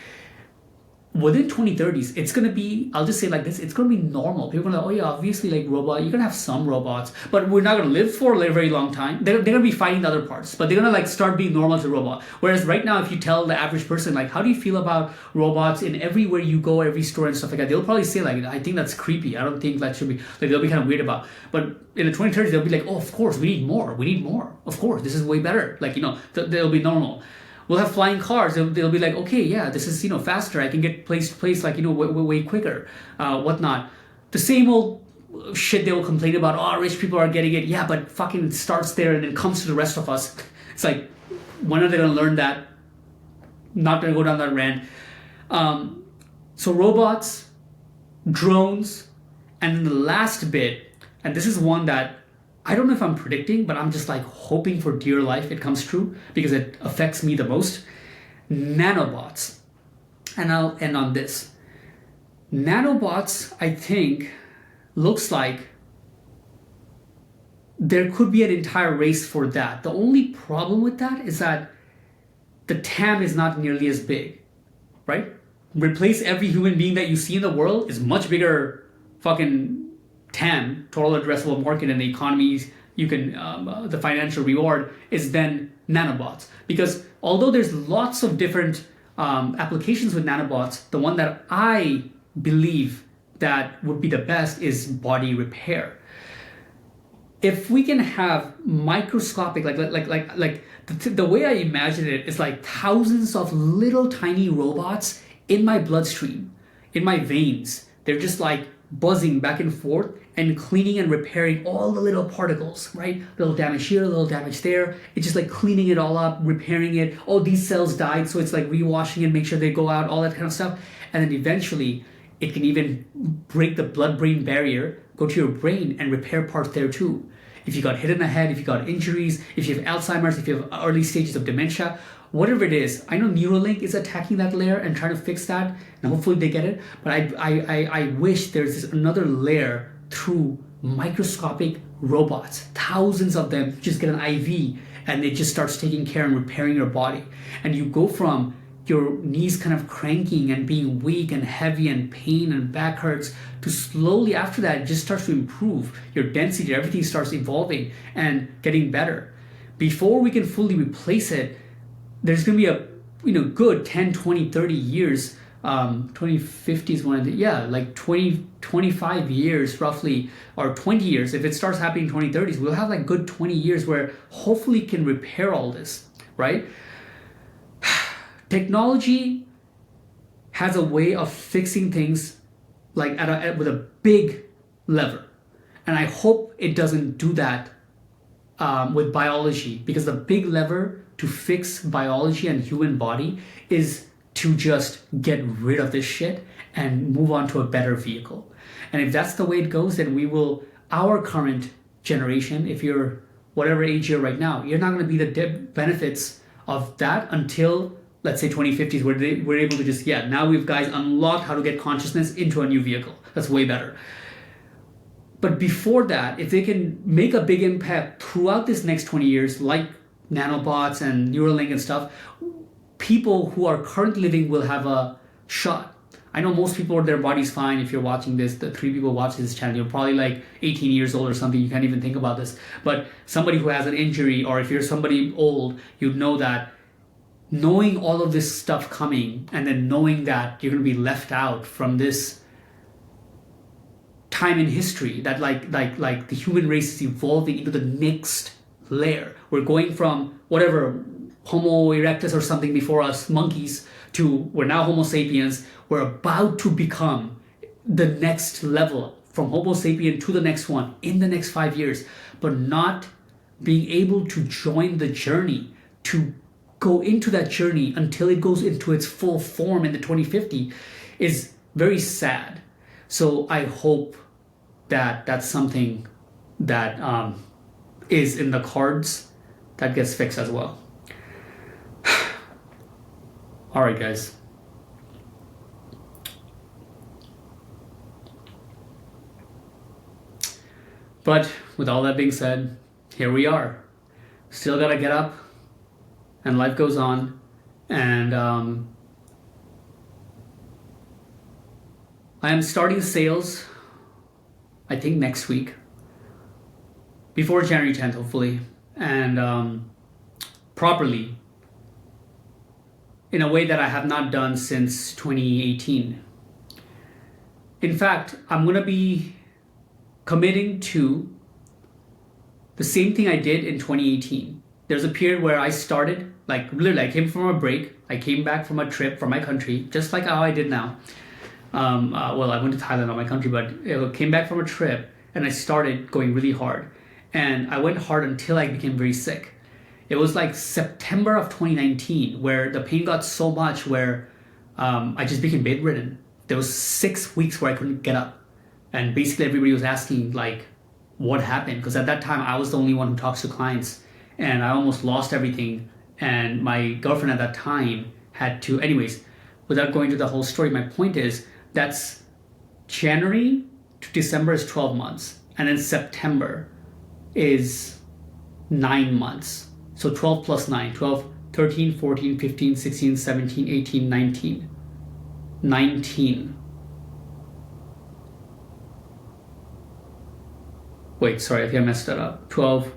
Within 2030s, it's going to be, I'll just say like this, it's going to be normal. People are going to, oh yeah, obviously like robot, you're going to have some robots, but we're not going to live for a very long time. They're going to be fighting the other parts, but they're going to like start being normal to robot. Whereas right now, if you tell the average person, like, how do you feel about robots in everywhere you go, every store and stuff like that, they'll probably say like, I think that's creepy. I don't think that should be, like they'll be kind of weird about. But in the 2030s, they'll be like, oh, of course, we need more. Of course, this is way better. Like, they'll be normal. We'll have flying cars. They'll be like, okay, yeah, this is faster. I can get place to place like way quicker, whatnot. The same old shit they will complain about. Oh, rich people are getting it. Yeah, but fucking starts there and then comes to the rest of us. It's like, when are they gonna learn that? Not gonna go down that rant. So robots, drones, and then the last bit, and this is one that I don't know if I'm predicting, but I'm just like hoping for dear life it comes true because it affects me the most. Nanobots. And I'll end on this. Nanobots, I think, looks like there could be an entire race for that. The only problem with that is that the TAM is not nearly as big, right? Replace every human being that you see in the world is much bigger fucking TAM, total addressable market, and the economies you can, the financial reward is then nanobots. Because although there's lots of different applications with nanobots, the one that I believe that would be the best is body repair. If we can have microscopic, the way I imagine it is like thousands of little tiny robots in my bloodstream, in my veins. They're just like buzzing back and forth and cleaning and repairing all the little particles, right? Little damage here, little damage there. It's just like cleaning it all up, repairing it. Oh, these cells died, so it's like rewashing it, make sure they go out, all that kind of stuff. And then eventually, it can even break the blood-brain barrier, go to your brain and repair parts there too. If you got hit in the head, if you got injuries, if you have Alzheimer's, if you have early stages of dementia, whatever it is, I know Neuralink is attacking that layer and trying to fix that, and hopefully they get it. But I wish there's another layer through microscopic robots, thousands of them. You just get an IV and it just starts taking care and repairing your body. And you go from your knees kind of cranking and being weak and heavy and pain and back hurts to slowly after that it just starts to improve. Your density, everything starts evolving and getting better. Before we can fully replace it, there's going to be a good 10, 20, 30 years 2050 is yeah, like 25 years roughly, or 20 years. If it starts happening in 2030s, we'll have like good 20 years where hopefully can repair all this, right? Technology has a way of fixing things like with a big lever. And I hope it doesn't do that with biology, because the big lever to fix biology and human body is to just get rid of this shit and move on to a better vehicle. And if that's the way it goes, then our current generation, if you're whatever age you're right now, you're not going to be the benefits of that until, let's say, 2050s, where we're able to just, now we've guys unlocked how to get consciousness into a new vehicle. That's way better. But before that, if they can make a big impact throughout this next 20 years, like nanobots and Neuralink and stuff, people who are currently living will have a shot. I know most people, their body's fine. If you're watching this, the 3 people watching this channel, you're probably like 18 years old or something. You can't even think about this. But somebody who has an injury, or if you're somebody old, you'd know that knowing all of this stuff coming, and then knowing that you're going to be left out from this time in history, that like the human race is evolving into the next layer. We're going from whatever Homo erectus or something before us, monkeys, to we're now Homo sapiens. We're about to become the next level, from Homo sapien to the next one in the next 5 years, but not being able to join the journey, to go into that journey until it goes into its full form in the 2050 is very sad. So I hope that that's something that is in the cards that gets fixed as well. All right, guys. But with all that being said, here we are. Still gotta get up, and life goes on. And I am starting sales, I think next week, before January 10th, hopefully, and properly, in a way that I have not done since 2018. In fact, I'm gonna be committing to the same thing I did in 2018. There's a period where I started, like literally I came from a break, I came back from a trip from my country, just like how I did now. Well, I went to Thailand, not my country, but I came back from a trip and I started going really hard. And I went hard until I became very sick. It was like September of 2019 where the pain got so much where I just became bedridden. There was 6 weeks where I couldn't get up. And basically everybody was asking like, what happened? Because at that time I was the only one who talks to clients, and I almost lost everything. And my girlfriend at that time had to, anyways, without going to the whole story, my point is that's January to December is 12 months. And then September is 9 months. So 12 plus 9, 12, 13, 14, 15, 16, 17, 18, 19. 19. Wait, sorry, I think I messed that up. 12,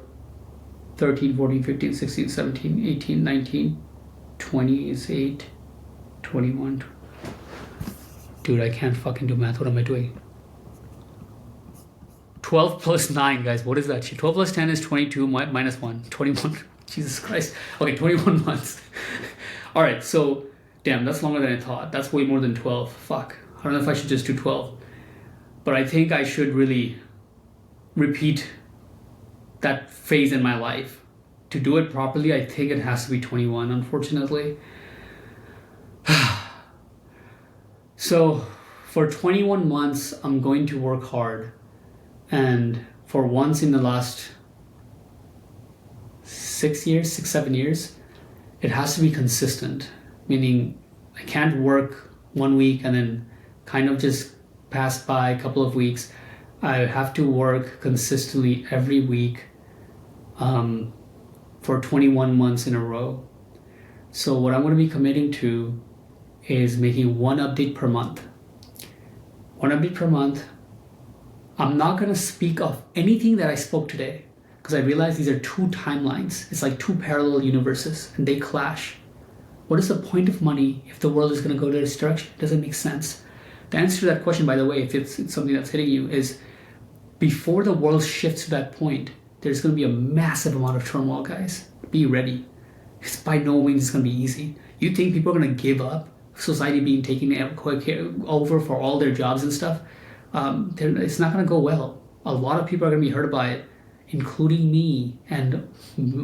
13, 14, 15, 16, 17, 18, 19, 20 is 8, 21. Dude, I can't fucking do math. What am I doing? 12 plus 9, guys. What is that shit? 12 plus 10 is 22 minus 1. 21. Jesus Christ. Okay, 21 months. All right, so, damn, that's longer than I thought. That's way more than 12. Fuck. I don't know if I should just do 12. But I think I should really repeat that phase in my life. To do it properly, I think it has to be 21, unfortunately. So for 21 months, I'm going to work hard. And for once in the last 7 years, it has to be consistent. Meaning I can't work 1 week and then kind of just pass by a couple of weeks. I have to work consistently every week for 21 months in a row. So what I'm going to be committing to is making one update per month. One update per month. I'm not going to speak of anything that I spoke today because I realize these are two timelines. It's like two parallel universes and they clash. What is the point of money if the world is going to go this direction? It doesn't make sense. The answer to that question, by the way, if it's something that's hitting you, is before the world shifts to that point, there's going to be a massive amount of turmoil, guys. Be ready. It's by no means going to be easy. You think people are going to give up? Society being taken over for all their jobs and stuff? It's not going to go well. A lot of people are going to be hurt by it, including me and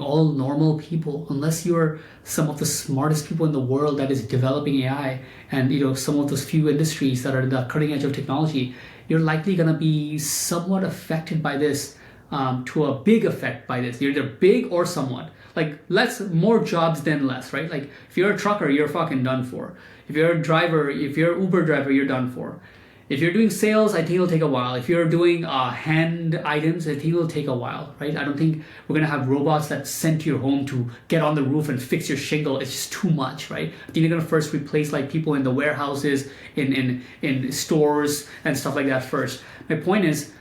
all normal people. Unless you're some of the smartest people in the world that is developing AI, and some of those few industries that are in the cutting edge of technology, you're likely going to be somewhat affected by this, to a big effect by this. You're either big or somewhat. Like more jobs than less, right? Like if you're a trucker, you're fucking done for. If you're a driver, if you're an Uber driver, you're done for. If you're doing sales, I think it'll take a while. If you're doing hand items, I think it'll take a while, right? I don't think we're gonna have robots that's sent to your home to get on the roof and fix your shingle. It's just too much, right? I think they're gonna first replace like people in the warehouses, in stores and stuff like that first. My point is,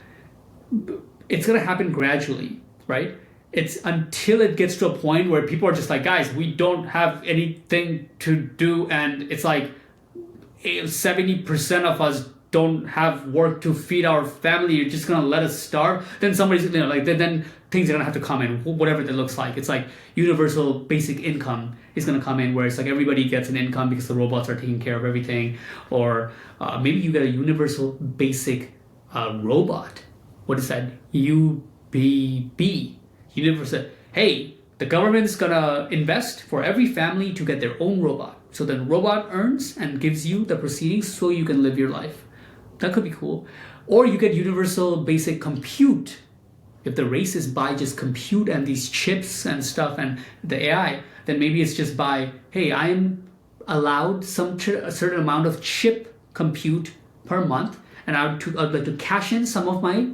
it's gonna happen gradually, right? It's until it gets to a point where people are just like, guys, we don't have anything to do, and it's like 70% of us don't have work to feed our family. You're just gonna let us starve. Then somebody's then things are gonna have to come in, whatever that looks like. It's like universal basic income is gonna come in, where it's like everybody gets an income because the robots are taking care of everything. Or maybe you get a universal basic robot. What is that? UBB. Universal. Hey, the government's gonna invest for every family to get their own robot. So the robot earns and gives you the proceedings so you can live your life. That could be cool. Or you get universal basic compute. If the race is by just compute and these chips and stuff and the AI, then maybe it's just by, hey, I'm allowed a certain amount of chip compute per month, and I'd like to cash in some of my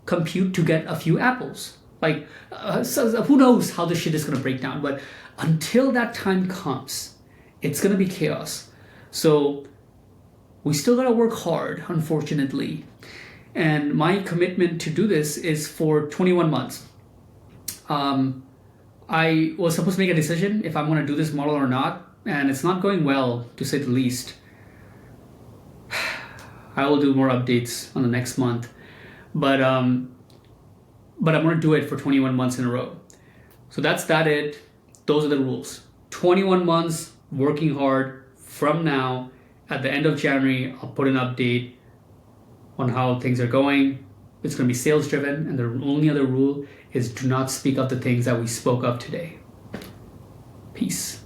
compute to get a few apples. So who knows how this shit is going to break down. But until that time comes, it's going to be chaos. So we still got to work hard, unfortunately. And my commitment to do this is for 21 months. I was supposed to make a decision if I'm going to do this model or not, and it's not going well, to say the least. I will do more updates on the next month. But I'm going to do it for 21 months in a row. So that's it. Those are the rules. 21 months working hard from now. At the end of January, I'll put an update on how things are going. It's going to be sales driven, and the only other rule is do not speak of the things that we spoke of today. Peace.